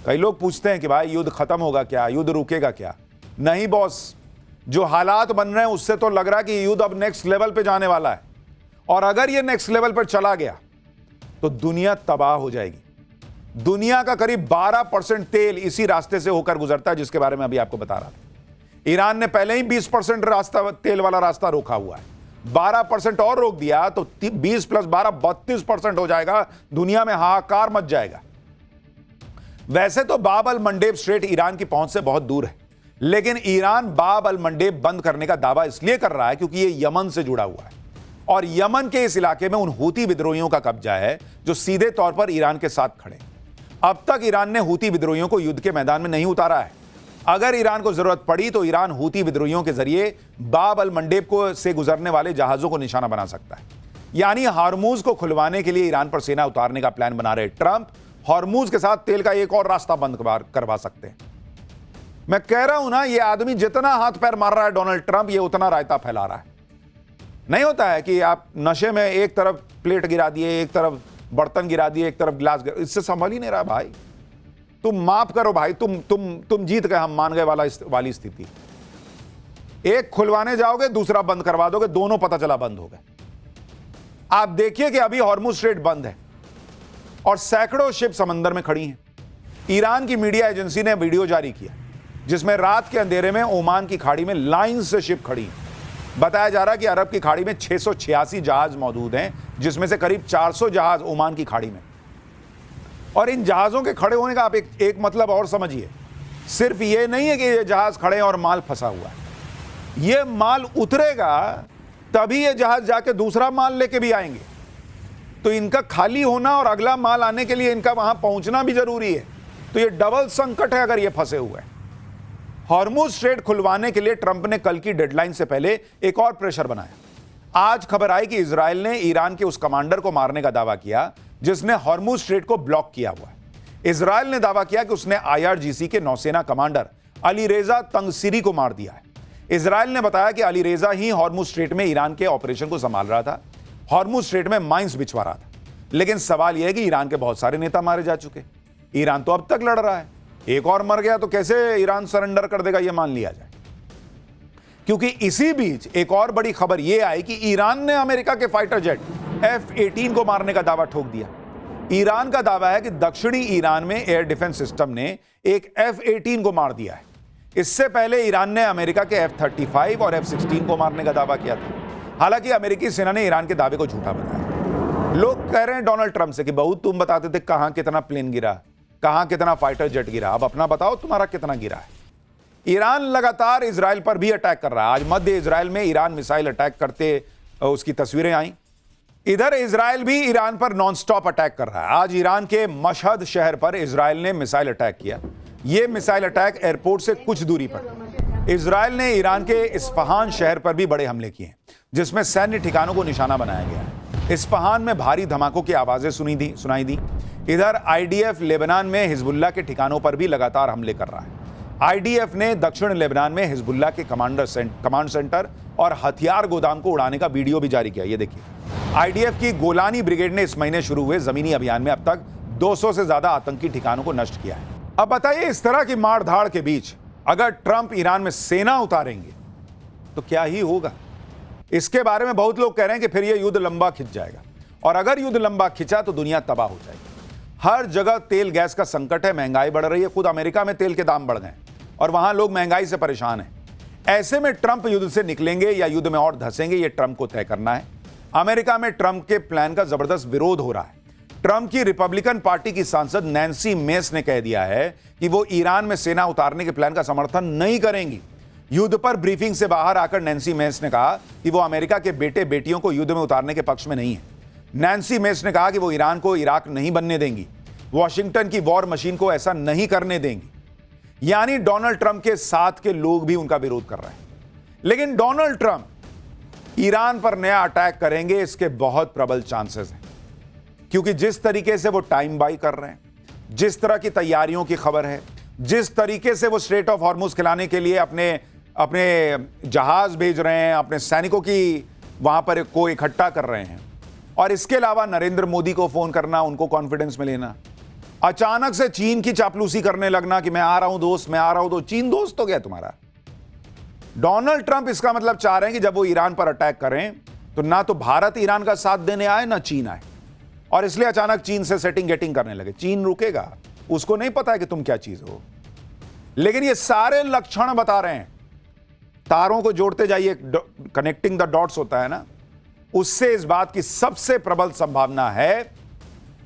कई लोग पूछते हैं कि भाई युद्ध खत्म होगा क्या, युद्ध रुकेगा क्या? नहीं बॉस, जो हालात बन रहे हैं उससे तो लग रहा है कि युद्ध अब नेक्स्ट लेवल पे जाने वाला है, और अगर ये नेक्स्ट लेवल पर चला गया तो दुनिया तबाह हो जाएगी। दुनिया का करीब 12% तेल इसी रास्ते से होकर गुजरता है, जिसके बारे में अभी आपको बता रहा था। ईरान ने पहले ही 20% रास्ता, तेल वाला रास्ता रोका हुआ है। 12% और रोक दिया तो 20 + 12 32% हो जाएगा। दुनिया में हाहाकार मच जाएगा। वैसे तो बाब अल मंडेब स्ट्रेट ईरान की पहुंच से बहुत दूर है, लेकिन ईरान बाब अल मंडेब बंद करने का दावा इसलिए कर रहा है क्योंकि यह यमन से जुड़ा हुआ है, और यमन के इस इलाके में उन हूती विद्रोहियों का कब्जा है जो सीधे तौर पर ईरान के साथ खड़े। अब तक ईरान ने हूती विद्रोहियों को युद्ध के मैदान में नहीं उतारा है। अगर ईरान को जरूरत पड़ी तो ईरान हूती विद्रोहियों के जरिए बाब अल मंडेब को से गुजरने वाले जहाजों को निशाना बना सकता है। यानी हॉर्मूज को खुलवाने के लिए ईरान पर सेना उतारने का प्लान बना रहे ट्रंप, हॉर्मूज के साथ तेल का एक और रास्ता बंद करवा सकते हैं। मैं कह रहा हूं ना, ये आदमी जितना हाथ पैर मार रहा है डोनाल्ड ट्रंप, ये उतना रायता फैला रहा है। नहीं होता है कि आप नशे में एक तरफ प्लेट गिरा दिए, एक तरफ बर्तन गिरा दिए, एक तरफ गिलास गिरा, इससे संभल ही नहीं रहा भाई। तुम माफ करो भाई, तुम जीत गए, हम मान गए वाली स्थिति। एक खुलवाने जाओगे, दूसरा बंद करवा दोगे, दोनों पता चला बंद हो गए। आप देखिए कि अभी हॉर्मुज स्ट्रेट बंद है और सैकड़ों शिप समंदर में खड़ी हैं। ईरान की मीडिया एजेंसी ने वीडियो जारी किया जिसमें रात के अंधेरे में ओमान की खाड़ी में लाइन से शिप खड़ी है। बताया जा रहा है कि अरब की खाड़ी में 686 जहाज मौजूद हैं, जिसमें से करीब 400 जहाज ओमान की खाड़ी में। और इन जहाजों के खड़े होने का आप एक मतलब और समझिए, सिर्फ ये नहीं है कि ये जहाज खड़े हैं और माल फंसा हुआ है। ये माल उतरेगा तभी ये जहाज जाके दूसरा माल लेके भी आएंगे, तो इनका खाली होना और अगला माल आने के लिए इनका वहां पहुंचना भी जरूरी है। तो ये डबल संकट है अगर ये फंसे हुए हैं। हॉर्मुज स्ट्रेट खुलवाने के लिए ट्रंप ने कल की डेडलाइन से पहले एक और प्रेशर बनाया। आज खबर आई कि इजराइल ने ईरान के उस कमांडर को मारने का दावा किया जिसने हॉर्मुज स्ट्रेट को ब्लॉक किया हुआ है। इजराइल ने दावा किया कि उसने IRGC के नौसेना कमांडर अलीरेजा तंगसिरी को मार दिया है। इजराइल ने बताया कि अलीरेजा ही हॉर्मुज स्ट्रेट में ईरान के ऑपरेशन को संभाल रहा था, हॉर्मुज स्ट्रेट में माइंस बिछवा रहा था। लेकिन सवाल यह है कि ईरान के बहुत सारे नेता मारे जा चुके। ईरान तो अब तक लड़ रहा है, एक और मर गया तो कैसे ईरान सरेंडर कर देगा यह मान लिया जाए। क्योंकि इसी बीच एक और बड़ी खबर यह आई कि ईरान ने अमेरिका के फाइटर जेट F-18 को मारने का दावा ठोक दिया। ईरान का दावा है कि दक्षिणी ईरान में एयर डिफेंस सिस्टम ने एक F-18 को मार दिया है। इससे पहले ईरान ने अमेरिका के F-35 और F-16 को मारने का दावा किया था। हालांकि अमेरिकी सेना ने ईरान के दावे को झूठा बताया। लोग कह रहे हैं डोनाल्ड ट्रंप से कि बहुत तुम बताते थे कहां कितना प्लेन गिरा, कहां कितना फाइटर जेट गिरा, अब अपना बताओ तुम्हारा कितना गिरा है। ईरान लगातार इजराइल पर भी अटैक कर रहा है। आज मध्य इजराइल में ईरान मिसाइल अटैक करते उसकी तस्वीरें आई। इधर इजराइल भी ईरान पर नॉनस्टॉप अटैक कर रहा है। आज ईरान के मशहद शहर पर इजराइल ने मिसाइल अटैक किया। यह मिसाइल अटैक एयरपोर्ट से कुछ दूरी पर। इजराइल ने ईरान के इस्फहान शहर पर भी बड़े हमले किए, जिसमें सैन्य ठिकानों को निशाना बनाया गया है। इस्फहान में भारी धमाकों की आवाजें सुनाई दी। इधर आईडीएफ लेबनान में हिजबुल्लाह के ठिकानों पर भी लगातार हमले कर रहा है। आईडीएफ ने दक्षिण लेबनान में हिजबुल्लाह के कमांड सेंटर और हथियार गोदाम को उड़ाने का वीडियो भी जारी किया। ये देखिए, आईडीएफ की गोलानी ब्रिगेड ने इस महीने शुरू हुए जमीनी अभियान में अब तक 200 से ज्यादा आतंकी ठिकानों को नष्ट किया है। अब बताइए, इस तरह की मारधाड़ के बीच अगर ट्रंप ईरान में सेना उतारेंगे तो क्या ही होगा? इसके बारे में बहुत लोग कह रहे हैं कि फिर यह युद्ध लंबा खिंच जाएगा, और अगर युद्ध लंबा खिंचा तो दुनिया तबाह हो जाएगी। हर जगह तेल गैस का संकट है, महंगाई बढ़ रही है। खुद अमेरिका में तेल के दाम बढ़ गए और वहां लोग महंगाई से परेशान हैं। ऐसे में ट्रंप युद्ध से निकलेंगे या युद्ध में और धंसेंगे, यह ट्रंप को तय करना है। अमेरिका में ट्रंप के प्लान का जबरदस्त विरोध हो रहा है। ट्रंप की रिपब्लिकन पार्टी की सांसद नैन्सी मेस ने कह दिया है कि वो ईरान में सेना उतारने के प्लान का समर्थन नहीं करेंगी। युद्ध पर ब्रीफिंग से बाहर आकर नैन्सी मेस ने कहा कि वो अमेरिका के बेटे बेटियों को युद्ध में उतारने के पक्ष में नहीं है। नैन्सी मेस ने कहा कि वो ईरान को इराक नहीं बनने देंगी, वॉशिंगटन की वॉर मशीन को ऐसा नहीं करने देंगी। यानी डोनाल्ड ट्रंप के साथ के लोग भी उनका विरोध कर रहे हैं। लेकिन डोनाल्ड ट्रंप ईरान पर नया अटैक करेंगे, इसके बहुत प्रबल चांसेस हैं, क्योंकि जिस तरीके से वो टाइम बाई कर रहे हैं, जिस तरह की तैयारियों की खबर है, जिस तरीके से वो स्ट्रेट ऑफ हॉर्मुज खिलाने के लिए अपने जहाज भेज रहे हैं, अपने सैनिकों की वहां पर को इकट्ठा कर रहे हैं, और इसके अलावा नरेंद्र मोदी को फोन करना, उनको कॉन्फिडेंस में लेना, अचानक से चीन की चापलूसी करने लगना कि मैं आ रहा हूं दोस्त, मैं आ रहा हूं दोस्त। चीन दोस्त हो गया तुम्हारा? डोनाल्ड ट्रंप इसका मतलब चाह रहे हैं कि जब वो ईरान पर अटैक करें तो ना तो भारत ईरान का साथ देने आए, ना चीन आए, और इसलिए अचानक चीन से सेटिंग गेटिंग करने लगे। चीन रुकेगा? उसको नहीं पता है कि तुम क्या चीज हो। लेकिन ये सारे लक्षण बता रहे हैं, तारों को जोड़ते जाइए, कनेक्टिंग द डॉट्स होता है ना, उससे इस बात की सबसे प्रबल संभावना है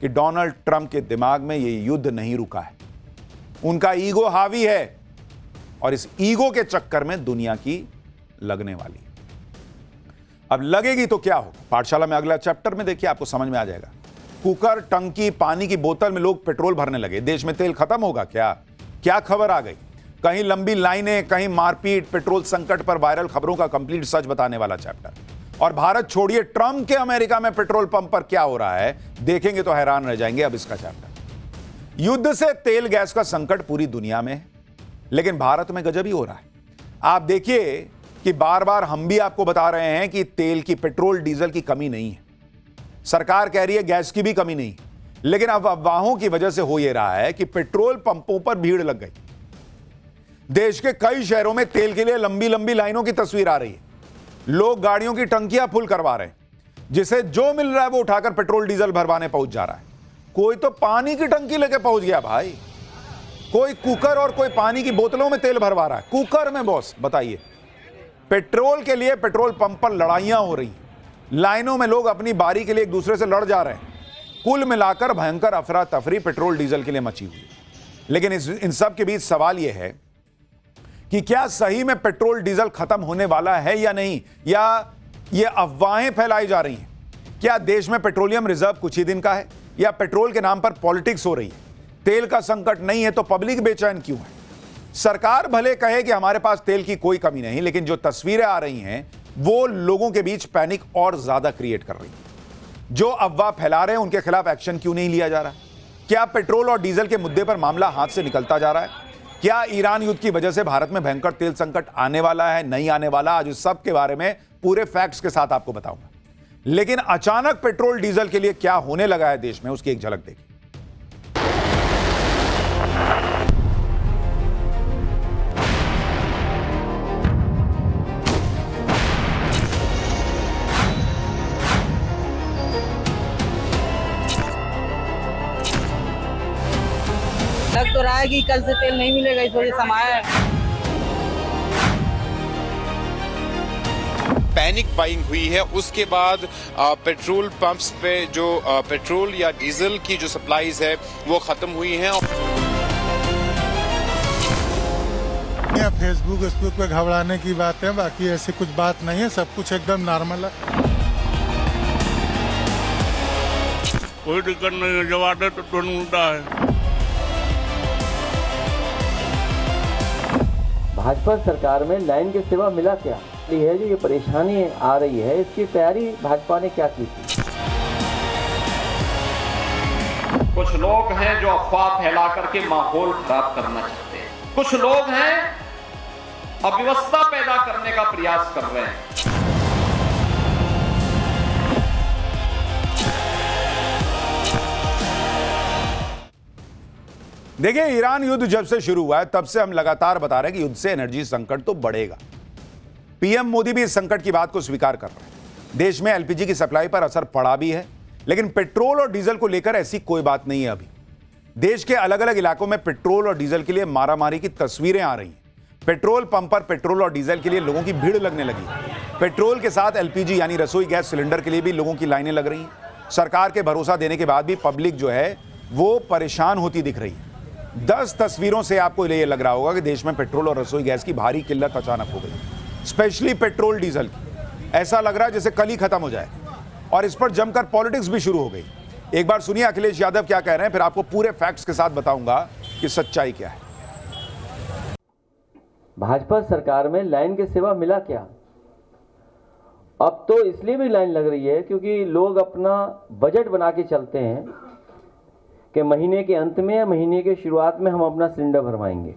कि डोनाल्ड ट्रंप के दिमाग में यह युद्ध नहीं रुका है। उनका ईगो हावी है, और इस ईगो के चक्कर में दुनिया की लगने वाली। अब लगेगी तो क्या होगा? पाठशाला में अगला चैप्टर में देखिए, आपको समझ में आ जाएगा। कुकर, टंकी, पानी की बोतल में लोग पेट्रोल भरने लगे। देश में तेल खत्म होगा क्या? क्या खबर आ गई? कहीं लंबी लाइनें, कहीं मारपीट, पेट्रोल संकट पर वायरल खबरों का कंप्लीट सच बताने वाला चैप्टर। और भारत छोड़िए, ट्रंप के अमेरिका में पेट्रोल पंप पर क्या हो रहा है देखेंगे तो हैरान रह जाएंगे। अब इसका चैप्टर, युद्ध से तेल गैस का संकट पूरी दुनिया में है, लेकिन भारत में गजब ही हो रहा है। आप देखिए कि बार बार हम भी आपको बता रहे हैं कि तेल की, पेट्रोल डीजल की कमी नहीं है। सरकार कह रही है गैस की भी कमी नहीं, लेकिन अब अफवाहों की वजह से हो यह रहा है कि पेट्रोल पंपों पर भीड़ लग गई। देश के कई शहरों में तेल के लिए लंबी लंबी लाइनों की तस्वीर आ रही है। लोग गाड़ियों की टंकियां फुल करवा रहे हैं, जिसे जो मिल रहा है वो उठाकर पेट्रोल डीजल भरवाने पहुंच जा रहा है। कोई तो पानी की टंकी लेके पहुंच गया भाई, कोई कुकर और कोई पानी की बोतलों में तेल भरवा रहा है, कुकर में। बॉस बताइए, पेट्रोल के लिए पेट्रोल पंप पर लड़ाइयां हो रही, लाइनों में लोग अपनी बारी के लिए एक दूसरे से लड़ जा रहे हैं। कुल मिलाकर भयंकर अफरा तफरी पेट्रोल डीजल के लिए मची हुई है। लेकिन इन सब के बीच सवाल यह है कि क्या सही में पेट्रोल डीजल खत्म होने वाला है या नहीं, या ये अफवाहें फैलाई जा रही हैं? क्या देश में पेट्रोलियम रिजर्व कुछ ही दिन का है, या पेट्रोल के नाम पर पॉलिटिक्स हो रही है? तेल का संकट नहीं है तो पब्लिक बेचैन क्यों है? सरकार भले कहे कि हमारे पास तेल की कोई कमी नहीं, लेकिन जो तस्वीरें आ रही हैं वो लोगों के बीच पैनिक और ज्यादा क्रिएट कर रही है। जो अफवाह फैला रहे हैं उनके खिलाफ एक्शन क्यों नहीं लिया जा रहा? क्या पेट्रोल और डीजल के मुद्दे पर मामला हाथ से निकलता जा रहा है? क्या ईरान युद्ध की वजह से भारत में भयंकर तेल संकट आने वाला है, नहीं आने वाला? आज इस सब के बारे में पूरे फैक्ट्स के साथ आपको बताऊंगा। लेकिन अचानक पेट्रोल डीजल के लिए क्या होने लगा है देश में, उसकी एक झलक देखिए। लग तो रहा है कि कल से तेल नहीं मिलेगा, इस वजह से हम आए हैं। पैनिक बाइंग हुई है। उसके बाद पेट्रोल पंप्स पे जो पेट्रोल या डीजल की जो सप्लाईज है वो खत्म हुई हैं। फेसबुक पे घबराने की बात है, बाकी ऐसी कुछ बात नहीं है, सब कुछ एकदम नॉर्मल है। कोई दिक्कत नहीं है, जब आते तो तुरंत मिलता है। भाजपा सरकार में लाइन के सिवा मिला क्या? ये है जो ये परेशानी आ रही है, इसकी तैयारी भाजपा ने क्या की थी? कुछ लोग हैं जो अफवाह फैला करके माहौल खराब करना चाहते हैं। कुछ लोग हैं अव्यवस्था पैदा करने का प्रयास कर रहे हैं। देखिए, ईरान युद्ध जब से शुरू हुआ है तब से हम लगातार बता रहे हैं कि युद्ध से एनर्जी संकट तो बढ़ेगा। पीएम मोदी भी इस संकट की बात को स्वीकार कर रहे हैं। देश में एलपीजी की सप्लाई पर असर पड़ा भी है, लेकिन पेट्रोल और डीजल को लेकर ऐसी कोई बात नहीं है। अभी देश के अलग अलग इलाकों में पेट्रोल और डीजल के लिए मारामारी की तस्वीरें आ रही हैं। पेट्रोल पंप पर पेट्रोल और डीजल के लिए लोगों की भीड़ लगने लगी। पेट्रोल के साथ एलपीजी यानी रसोई गैस सिलेंडर के लिए भी लोगों की लाइनें लग रही हैं। सरकार के भरोसा देने के बाद भी पब्लिक जो है वो परेशान होती दिख रही है। 10 तस्वीरों से आपको ये लग रहा होगा कि देश में पेट्रोल और रसोई गैस की भारी किल्लत अचानक हो गई, स्पेशली पेट्रोल डीजल की। ऐसा लग रहा है जैसे कल ही खत्म हो जाए, और इस पर जमकर पॉलिटिक्स भी शुरू हो गई। एक बार सुनिए अखिलेश यादव क्या कह रहे हैं, फिर आपको पूरे फैक्ट्स के साथ बताऊंगा कि सच्चाई क्या है। भाजपा सरकार में लाइन के सिवा मिला क्या? अब तो इसलिए भी लाइन लग रही है क्योंकि लोग अपना बजट बना के चलते हैं कि महीने के अंत में या महीने के शुरुआत में हम अपना सिलेंडर भरवाएंगे।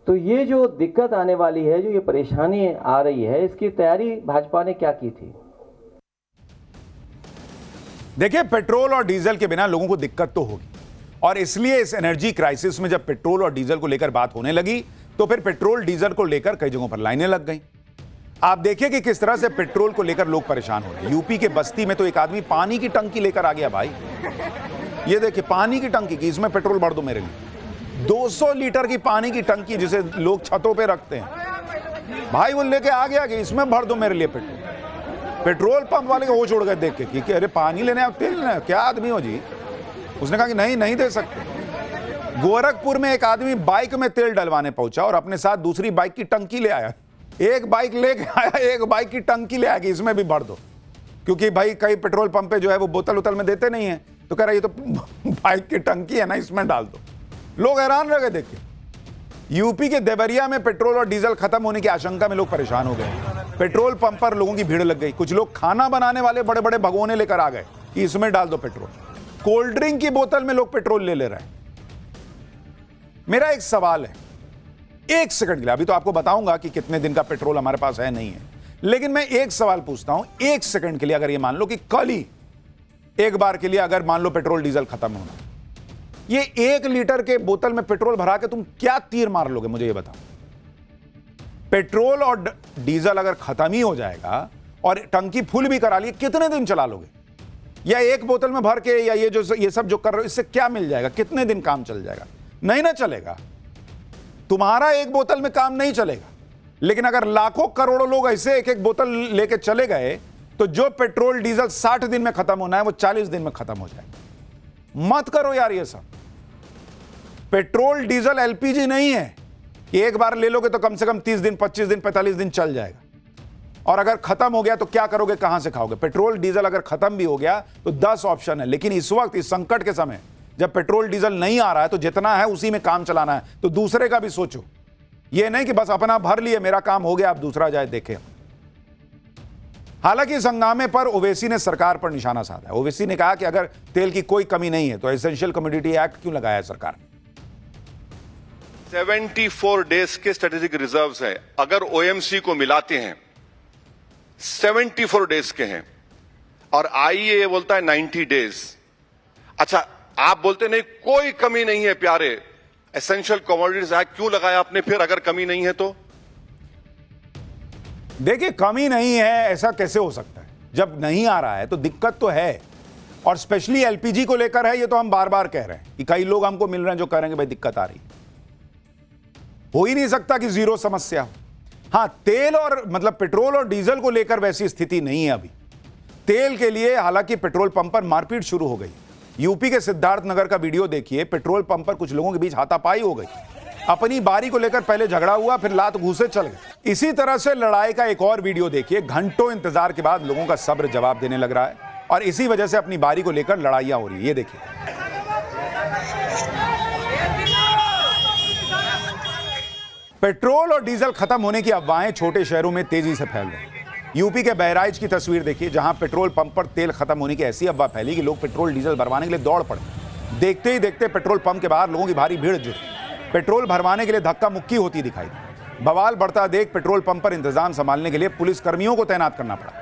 तो ये जो दिक्कत आने वाली है, जो ये परेशानी आ रही है, इसकी तैयारी भाजपा ने क्या की थी? देखिए, पेट्रोल और डीजल के बिना लोगों को दिक्कत तो होगी, और इसलिए इस एनर्जी क्राइसिस में जब पेट्रोल और डीजल को लेकर बात होने लगी तो फिर पेट्रोल डीजल को लेकर कई जगहों पर लाइनें लग गई। आप देखिए कि किस तरह से पेट्रोल को लेकर लोग परेशान हो रहे हैं। यूपी के बस्ती में तो एक आदमी पानी की टंकी लेकर आ गया। भाई ये देखिए, पानी की टंकी की, इसमें पेट्रोल भर दो मेरे लिए। 200 लीटर की पानी की टंकी जिसे लोग छतों पे रखते हैं, भाई वो लेके आ गया कि इसमें भर दो मेरे लिए पेट्रोल। पेट्रोल पंप वाले को वो छोड़ गए देख के कि अरे पानी लेने आओ, तेल लेने आओ, क्या आदमी हो जी। उसने कहा कि नहीं दे सकते। गोरखपुर में एक आदमी बाइक में तेल डलवाने पहुंचा और अपने साथ दूसरी बाइक की टंकी ले आया। एक बाइक लेके आया, एक बाइक की टंकी ले आया कि इसमें भी भर दो, क्योंकि भाई कई पेट्रोल पंप पे जो है वो बोतल उतल में देते नहीं है। तो कह रहा ये तो बाइक की टंकी है ना, इसमें डाल दो। लोग हैरान रह गए देख के। यूपी के देवरिया में पेट्रोल और डीजल खत्म होने की आशंका में लोग परेशान हो गए। पेट्रोल पंप पर लोगों की भीड़ लग गई। कुछ लोग खाना बनाने वाले बड़े बड़े भगोने लेकर आ गए कि इसमें डाल दो पेट्रोल। कोल्ड ड्रिंक की बोतल में लोग पेट्रोल ले रहे हैं। मेरा एक सवाल है, एक सेकंड के लिए, अभी तो आपको बताऊंगा कि कितने दिन का पेट्रोल हमारे पास है नहीं है, लेकिन मैं एक सवाल पूछता हूं, एक सेकंड के लिए। अगर ये मान लो कि कल ही एक बार के लिए अगर मान लो पेट्रोल डीजल खत्म होना, ये 1 लीटर के बोतल में पेट्रोल भरा के तुम क्या तीर मार लोगे, मुझे ये बताओ। पेट्रोल और डीजल अगर खत्म ही हो जाएगा और टंकी फुल भी करा ली, कितने दिन चला लोगे? या एक बोतल में भर के, या ये सब जो कर रहे हो, इससे क्या मिल जाएगा? कितने दिन काम चल जाएगा? नहीं ना चलेगा। तुम्हारा एक बोतल में काम नहीं चलेगा। लेकिन अगर लाखों करोड़ों लोग ऐसे एक एक बोतल लेके चले गए तो जो पेट्रोल डीजल 60 दिन में खत्म होना है वो 40 दिन में खत्म हो जाएगा। मत करो यार ये सब। पेट्रोल डीजल एलपीजी नहीं है कि एक बार ले लोगे तो कम से कम 30 दिन 25 दिन 45 दिन चल जाएगा, और अगर खत्म हो गया तो क्या करोगे, कहां से खाओगे? पेट्रोल डीजल अगर खत्म भी हो गया तो 10 ऑप्शन है। लेकिन इस वक्त, इस संकट के समय जब पेट्रोल डीजल नहीं आ रहा है तो जितना है उसी में काम चलाना है। तो दूसरे का भी सोचो, ये नहीं कि बस अपना भर लिए, मेरा काम हो गया, अब दूसरा जाए देखे। हालांकि इस हंगामे पर ओवैसी ने सरकार पर निशाना साधा है। ओवैसी ने कहा कि अगर तेल की कोई कमी नहीं है तो एसेंशियल कमोडिटी एक्ट क्यों लगाया है सरकार ने? 74 डेज के स्ट्रेटेजिक रिजर्व्स है। अगर ओएमसी को मिलाते हैं 74 डेज के हैं, और आईईए बोलता है 90 डेज। अच्छा, आप बोलते नहीं कोई कमी नहीं है प्यारे, एसेंशियल कमोडिटीज एक्ट क्यों लगाया आपने फिर अगर कमी नहीं है तो? देखिए, कमी नहीं है ऐसा कैसे हो सकता है? जब नहीं आ रहा है तो दिक्कत तो है, और स्पेशली एलपीजी को लेकर है। ये तो हम बार बार कह रहे हैं कि कई लोग हमको मिल रहे हैं जो कह रहे हैं कि भाई दिक्कत आ रही है। हो ही नहीं सकता कि जीरो समस्या हो। हां, तेल और मतलब पेट्रोल और डीजल को लेकर वैसी स्थिति नहीं है अभी। तेल के लिए हालांकि पेट्रोल पंप पर मारपीट शुरू हो गई। यूपी के सिद्धार्थ नगर का वीडियो देखिए। पेट्रोल पंप पर कुछ लोगों के बीच हाथापाई हो गई। अपनी बारी को लेकर पहले झगड़ा हुआ, फिर लात घूसे चल गए। इसी तरह से लड़ाई का एक और वीडियो देखिए। घंटों इंतजार के बाद लोगों का सब्र जवाब देने लग रहा है, और इसी वजह से अपनी बारी को लेकर लड़ाइयां हो रही है। ये देखिए। पेट्रोल और डीजल खत्म होने की अफवाहें छोटे शहरों में तेजी से फैल रही हैं। यूपी के बहराइच की तस्वीर देखिए, जहां पेट्रोल पंप पर तेल खत्म होने की ऐसी अफवाह फैली कि लोग पेट्रोल डीजल भरवाने के लिए दौड़ पड़े। देखते ही देखते पेट्रोल पंप के बाहर लोगों की भारी भीड़ जुटी। पेट्रोल भरवाने के लिए धक्का मुक्की होती दिखाई दी। बवाल बढ़ता देख पेट्रोल पंप पर इंतजाम संभालने के लिए पुलिस कर्मियों को तैनात करना पड़ा।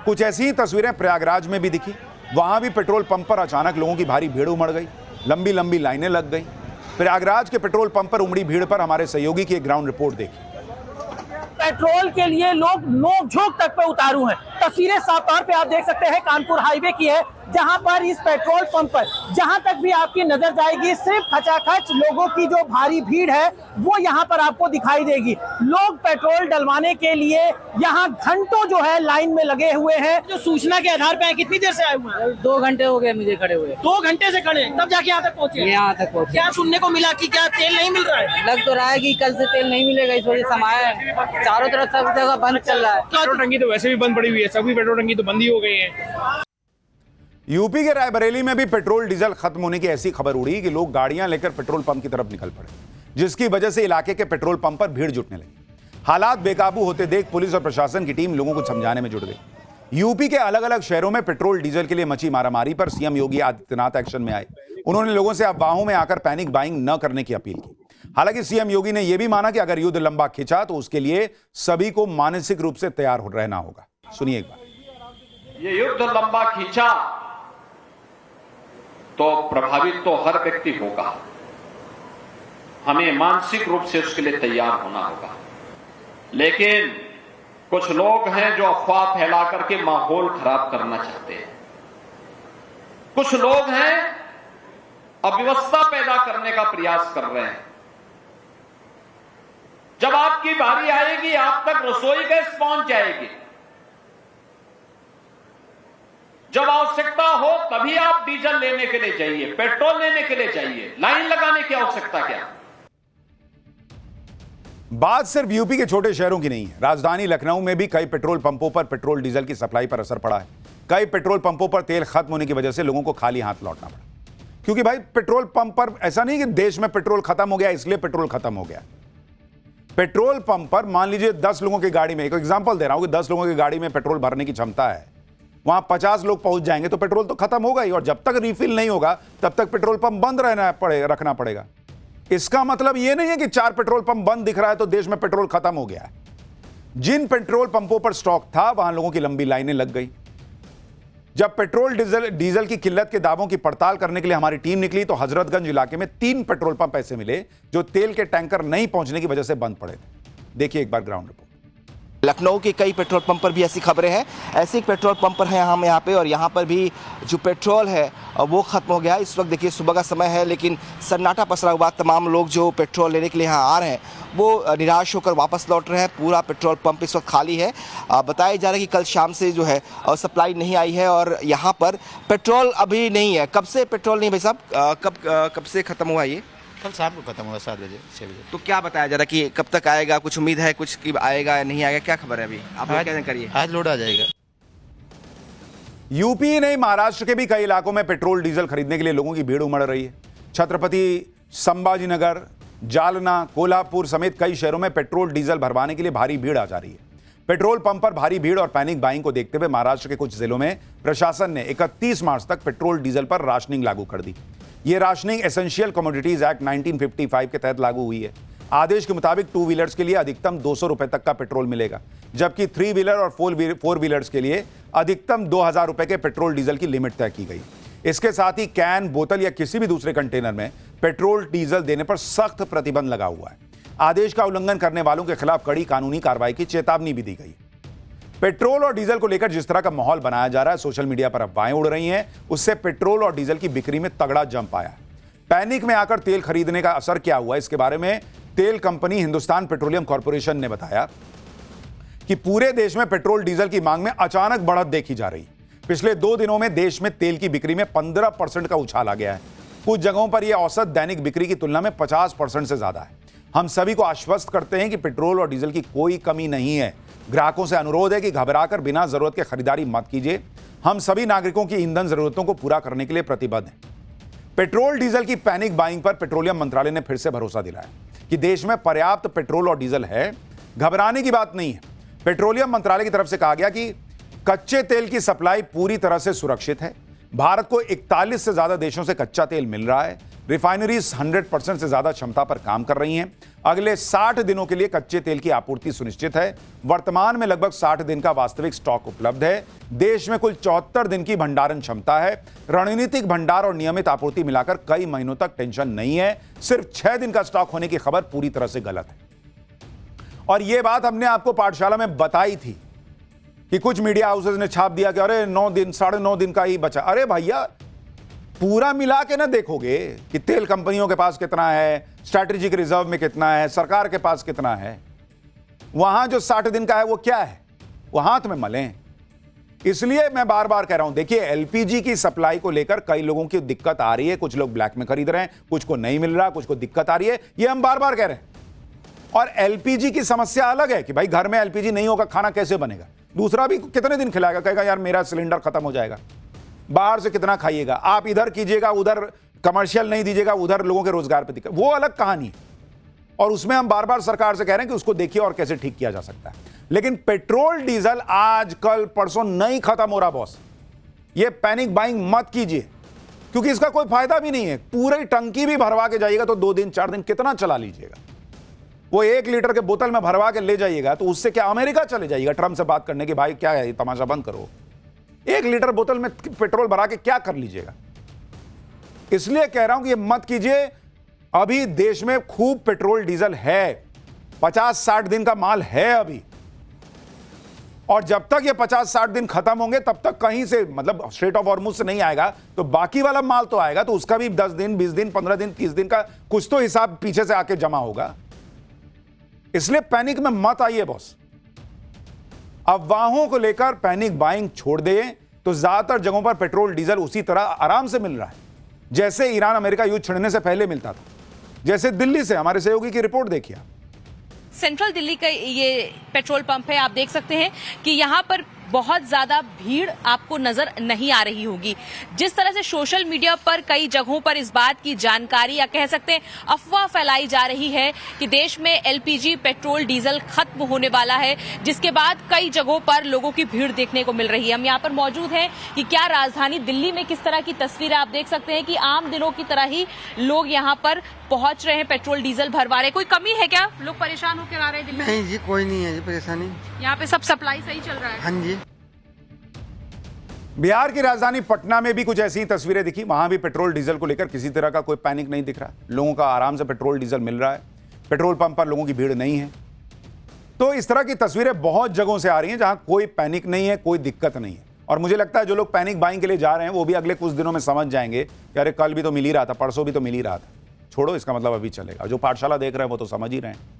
कुछ ऐसी ही तस्वीरें प्रयागराज में भी दिखी। वहां भी पेट्रोल पंप पर अचानक लोगों की भारी भीड़ उमड़ गई, लंबी लंबी लाइनें लग गई। प्रयागराज के पेट्रोल पंप पर उमड़ी भीड़ पर हमारे सहयोगी की एक ग्राउंड रिपोर्ट देखी। पेट्रोल के लिए लोग नोक-झोंक तक पे उतारू हैं। तस्वीरें साफ तौर पे आप देख सकते हैं कानपुर हाईवे की है, जहां पर इस पेट्रोल पंप पर जहां तक भी आपकी नजर जाएगी सिर्फ खचाखच लोगों की जो भारी भीड़ है वो यहां पर आपको दिखाई देगी। लोग पेट्रोल डलवाने के लिए यहां घंटों जो है लाइन में लगे हुए हैं। जो सूचना के आधार पे कितनी देर से आए हुए हैं? 2 घंटे हो गए मुझे खड़े हुए। 2 घंटे से खड़े तब जाके यहाँ तक पहुंचे? यहाँ तक पहुंचे। क्या सुनने को मिला कि क्या तेल नहीं मिल रहा है? लग तो रहा है कि कल से तेल नहीं मिलेगा, इस वजह से हम आए हैं। चारों तरफ सब जगह बंद चल रहा है। पेट्रोल टंकी तो वैसे भी बंद पड़ी हुई है, सभी पेट्रोल टंकी तो बंद ही हो गई है। यूपी के रायबरेली में भी पेट्रोल डीजल खत्म होने की ऐसी खबर उड़ी कि लोग गाड़ियां लेकर पेट्रोल पंप की तरफ निकल पड़े, जिसकी वजह से इलाके के पेट्रोल पंप पर भीड़ जुटने लगी। हालात बेकाबू होते देख पुलिस और प्रशासन की टीम लोगों को समझाने में जुट गई। यूपी के अलग अलग शहरों में पेट्रोल डीजल के लिए मची मारामारी पर सीएम योगी आदित्यनाथ एक्शन में आए। उन्होंने लोगों से अफवाहों में आकर पैनिक बाइंग न करने की अपील की। हालांकि सीएम योगी ने यह भी माना कि अगर युद्ध लंबा खिंचा तो उसके लिए सभी को मानसिक रूप से तैयार रहना होगा। सुनिए एक बार। ये युद्ध लंबा खींचा तो प्रभावित तो हर व्यक्ति होगा, हमें मानसिक रूप से उसके लिए तैयार होना होगा। लेकिन कुछ लोग हैं जो अफवाह फैला करके माहौल खराब करना चाहते हैं। कुछ लोग हैं अव्यवस्था पैदा करने का प्रयास कर रहे हैं। जब आपकी बारी आएगी आप तक रसोई गैस पहुंच जाएगी। जब आवश्यकता हो तभी आप डीजल लेने के लिए जाइए, पेट्रोल लेने के लिए जाइए। लाइन लगाने की आवश्यकता क्या? बात सिर्फ यूपी के छोटे शहरों की नहीं है। राजधानी लखनऊ में भी कई पेट्रोल पंपों पर पेट्रोल डीजल की सप्लाई पर असर पड़ा है। कई पेट्रोल पंपों पर तेल खत्म होने की वजह से लोगों को खाली हाथ लौटना पड़ा। क्योंकि भाई पेट्रोल पंप पर ऐसा नहीं कि देश में पेट्रोल खत्म हो गया इसलिए पेट्रोल खत्म हो गया। पेट्रोल पंप पर मान लीजिए 10 लोगों की गाड़ी में, एक एग्जांपल दे रहा हूं कि 10 लोगों की गाड़ी में पेट्रोल भरने की क्षमता है, वहां 50 लोग पहुंच जाएंगे तो पेट्रोल तो खत्म होगा ही, और जब तक रिफिल नहीं होगा तब तक पेट्रोल पंप बंद रखना पड़ेगा। इसका मतलब यह नहीं है कि 4 पेट्रोल पंप बंद दिख रहा है तो देश में पेट्रोल खत्म हो गया है। जिन पेट्रोल पंपों पर स्टॉक था वहां लोगों की लंबी लाइनें लग गई। जब पेट्रोल डीजल की किल्लत के दावों की पड़ताल करने के लिए हमारी टीम निकली तो हजरतगंज इलाके में 3 पेट्रोल पंप ऐसे मिले जो तेल के टैंकर नहीं पहुंचने की वजह से बंद पड़े थे। देखिए एक बार ग्राउंड रिपोर्ट। लखनऊ के कई पेट्रोल पंप पर भी ऐसी खबरें हैं। ऐसे एक पेट्रोल पंप पर है हम यहाँ पे, और यहाँ पर भी जो पेट्रोल है वो ख़त्म हो गया। इस वक्त देखिए सुबह का समय है लेकिन सन्नाटा पसरा हुआ। तमाम लोग जो पेट्रोल लेने के लिए यहाँ आ रहे हैं वो निराश होकर वापस लौट रहे हैं। पूरा पेट्रोल पंप इस वक्त खाली है। बताया जा रहा है कि कल शाम से जो है सप्लाई नहीं आई है और यहाँ पर पेट्रोल अभी नहीं है। कब से पेट्रोल नहीं भाई साहब? कब से ख़त्म हुआ ये? कल शाम को खत्म हुआ 7 बजे 6 बजे। तो क्या बताया जा रहा है कि कब तक आएगा? कुछ उम्मीद है कुछ कि आएगा या नहीं आएगा? क्या खबर है अभी आप लोग क्या करिए? आज लोड आ जाएगा। यूपी नहीं, महाराष्ट्र के भी कई इलाकों में पेट्रोल डीजल खरीदने के लिए लोगों की भीड़ उमड़ रही है। छत्रपति संभाजीनगर, जालना, कोल्हापुर समेत कई शहरों में पेट्रोल डीजल भरवाने के लिए भारी भीड़ आ जा रही है। पेट्रोल पंप पर भारी भीड़ और पैनिक बाइंग को देखते हुए महाराष्ट्र के कुछ जिलों में प्रशासन ने 31 मार्च तक पेट्रोल डीजल पर राशनिंग लागू कर दी। यह राशनिंग एसेंशियल कमोडिटीज एक्ट 1955 के तहत लागू हुई है। आदेश के मुताबिक 2 व्हीलर्स के लिए अधिकतम 200 रुपए तक का पेट्रोल मिलेगा, जबकि 3 व्हीलर और 4 व्हीलर्स के लिए अधिकतम 2000 रुपए के पेट्रोल डीजल की लिमिट तय की गई। इसके साथ ही कैन, बोतल या किसी भी दूसरे कंटेनर में पेट्रोल डीजल देने पर सख्त प्रतिबंध लगा हुआ है। आदेश का उल्लंघन करने वालों के खिलाफ कड़ी कानूनी कार्रवाई की चेतावनी भी दी गई। पेट्रोल और डीजल को लेकर जिस तरह का माहौल बनाया जा रहा है, सोशल मीडिया पर अफवाहें उड़ रही हैं, उससे पेट्रोल और डीजल की बिक्री में तगड़ा जंप आया। पैनिक में आकर तेल खरीदने का असर क्या हुआ, इसके बारे में तेल कंपनी हिंदुस्तान पेट्रोलियम कॉर्पोरेशन ने बताया कि पूरे देश में पेट्रोल डीजल की मांग में अचानक बढ़त देखी जा रही। पिछले 2 दिनों में देश में तेल की बिक्री में 15% का उछाल आ गया है। कुछ जगहों पर यह औसत दैनिक बिक्री की तुलना में 50% से ज्यादा है। हम सभी को आश्वस्त करते हैं कि पेट्रोल और डीजल की कोई कमी नहीं है। ग्राहकों से अनुरोध है कि घबराकर बिना जरूरत के खरीदारी मत कीजिए। हम सभी नागरिकों की ईंधन जरूरतों को पूरा करने के लिए प्रतिबद्ध हैं। पेट्रोल डीजल की पैनिक बाइंग पर पेट्रोलियम मंत्रालय ने फिर से भरोसा दिलाया कि देश में पर्याप्त पेट्रोल और डीजल है, घबराने की बात नहीं है। पेट्रोलियम मंत्रालय की तरफ से कहा गया कि कच्चे तेल की सप्लाई पूरी तरह से सुरक्षित है। भारत को 41 से ज्यादा देशों से कच्चा तेल मिल रहा है। रिफाइनरीज 100% से ज्यादा क्षमता पर काम कर रही हैं। अगले 60 दिनों के लिए कच्चे तेल की आपूर्ति सुनिश्चित है। वर्तमान में लगभग 60 दिन का वास्तविक स्टॉक उपलब्ध है। देश में कुल 74 दिन की भंडारण क्षमता है। रणनीतिक भंडार और नियमित आपूर्ति मिलाकर कई महीनों तक टेंशन नहीं है। सिर्फ 6 दिन का स्टॉक होने की खबर पूरी तरह से गलत है। और यह बात हमने आपको पाठशाला में बताई थी कि कुछ मीडिया हाउसेस ने छाप दिया कि अरे 9 दिन 9.5 दिन का ही बचा। अरे भैया, पूरा मिला के ना देखोगे कि तेल कंपनियों के पास कितना है, स्ट्रैटेजिक रिजर्व में कितना है, सरकार के पास कितना है, वहां जो 60 दिन का है वो क्या है, वो हाथ में मलें। इसलिए मैं बार बार कह रहा हूं, देखिए एलपीजी की सप्लाई को लेकर कई लोगों की दिक्कत आ रही है। कुछ लोग ब्लैक में खरीद रहे हैं, कुछ को नहीं मिल रहा, कुछ को दिक्कत आ रही है, ये हम बार बार कह रहे हैं। और एलपीजी की समस्या अलग है कि भाई घर में एलपीजी नहीं होगा, खाना कैसे बनेगा। दूसरा भी कितने दिन खिलाएगा, कहेगा यार मेरा सिलेंडर खत्म हो जाएगा। बाहर से कितना खाइएगा, आप इधर कीजिएगा, उधर कमर्शियल नहीं दीजिएगा, उधर लोगों के रोजगार पे दिक्कत, वो अलग कहानी है। और उसमें हम बार बार सरकार से कह रहे हैं कि उसको देखिए और कैसे ठीक किया जा सकता है। लेकिन पेट्रोल डीजल आज कल परसों नहीं खत्म हो रहा बॉस। ये पैनिक बाइंग मत कीजिए, क्योंकि इसका कोई फायदा भी नहीं है। पूरी टंकी भी भरवा के जाइएगा तो 2 दिन 4 दिन कितना चला लीजिएगा। वो 1 लीटर के बोतल में भरवा के ले जाइएगा तो उससे क्या अमेरिका चले जाइएगा ट्रंप से बात करने की, भाई क्या है तमाशा बंद करो। 1 लीटर बोतल में पेट्रोल भरा के क्या कर लीजिएगा। इसलिए कह रहा हूं कि ये मत कीजिए। अभी देश में खूब पेट्रोल डीजल है, 50-60 दिन का माल है अभी। और जब तक ये 50-60 दिन खत्म होंगे तब तक कहीं से, मतलब स्ट्रेट ऑफ हॉर्मुज से नहीं आएगा तो बाकी वाला माल तो आएगा, तो उसका भी 10 दिन 20 दिन 15 दिन 30 दिन का कुछ तो हिसाब पीछे से आके जमा होगा। इसलिए पैनिक में मत आइए बॉस। अफवाहों को लेकर पैनिक बाइंग छोड़ दें तो ज्यादातर जगहों पर पेट्रोल डीजल उसी तरह आराम से मिल रहा है जैसे ईरान अमेरिका युद्ध छिड़ने से पहले मिलता था। जैसे दिल्ली से हमारे सहयोगी की रिपोर्ट देखिए। सेंट्रल दिल्ली का ये पेट्रोल पंप है। आप देख सकते हैं कि यहाँ पर बहुत ज्यादा भीड़ आपको नजर नहीं आ रही होगी। जिस तरह से सोशल मीडिया पर कई जगहों पर इस बात की जानकारी या कह सकते हैं अफवाह फैलाई जा रही है कि देश में एलपीजी पेट्रोल डीजल खत्म होने वाला है, जिसके बाद कई जगहों पर लोगों की भीड़ देखने को मिल रही है। हम यहाँ पर मौजूद हैं कि क्या राजधानी दिल्ली में किस तरह की तस्वीरें आप देख सकते हैं कि आम दिनों की तरह ही लोग यहाँ पर पहुंच रहे हैं, पेट्रोल डीजल भरवा रहे हैं। कोई कमी है क्या, लोग परेशान होकर आ रहे हैं दिल्ली? नहीं जी, कोई नहीं है जी परेशानी। यहाँ पे सब सप्लाई सही चल रहा है? हाँ जी। बिहार की राजधानी पटना में भी कुछ ऐसी ही तस्वीरें दिखी। वहां भी पेट्रोल डीजल को लेकर किसी तरह का कोई पैनिक नहीं दिख रहा। लोगों का आराम से पेट्रोल डीजल मिल रहा है, पेट्रोल पंप पर लोगों की भीड़ नहीं है। तो इस तरह की तस्वीरें बहुत जगहों से आ रही हैं जहां कोई पैनिक नहीं है, कोई दिक्कत नहीं है। और मुझे लगता है जो लोग पैनिक बाइंग के लिए जा रहे हैं वो भी अगले कुछ दिनों में समझ जाएंगे कि अरे कल भी तो मिल ही रहा था, परसों भी तो मिल ही रहा था, छोड़ो इसका मतलब अभी चलेगा। जो पाठशाला देख रहे हैं वो तो समझ ही रहे हैं।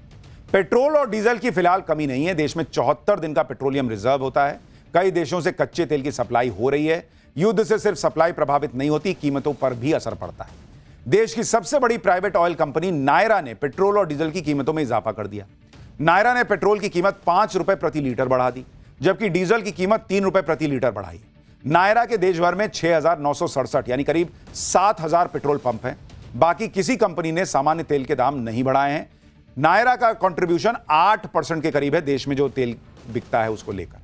पेट्रोल और डीजल की फिलहाल कमी नहीं है। देश में 74 दिन का पेट्रोलियम रिजर्व होता है। कई देशों से कच्चे तेल की सप्लाई हो रही है। युद्ध से सिर्फ सप्लाई प्रभावित नहीं होती, कीमतों पर भी असर पड़ता है। देश की सबसे बड़ी प्राइवेट ऑयल कंपनी नायरा ने पेट्रोल और डीजल की कीमतों में इजाफा कर दिया। नायरा ने पेट्रोल की कीमत 5 रुपए प्रति लीटर बढ़ा दी, जबकि डीजल की कीमत 3 रुपए प्रति लीटर बढ़ाई। नायरा के देश भर में 6,967 यानी करीब 7,000 पेट्रोल पंप हैं। बाकी किसी कंपनी ने सामान्य तेल के दाम नहीं बढ़ाए हैं। नायरा का कंट्रीब्यूशन 8% के करीब है देश में जो तेल बिकता है उसको लेकर।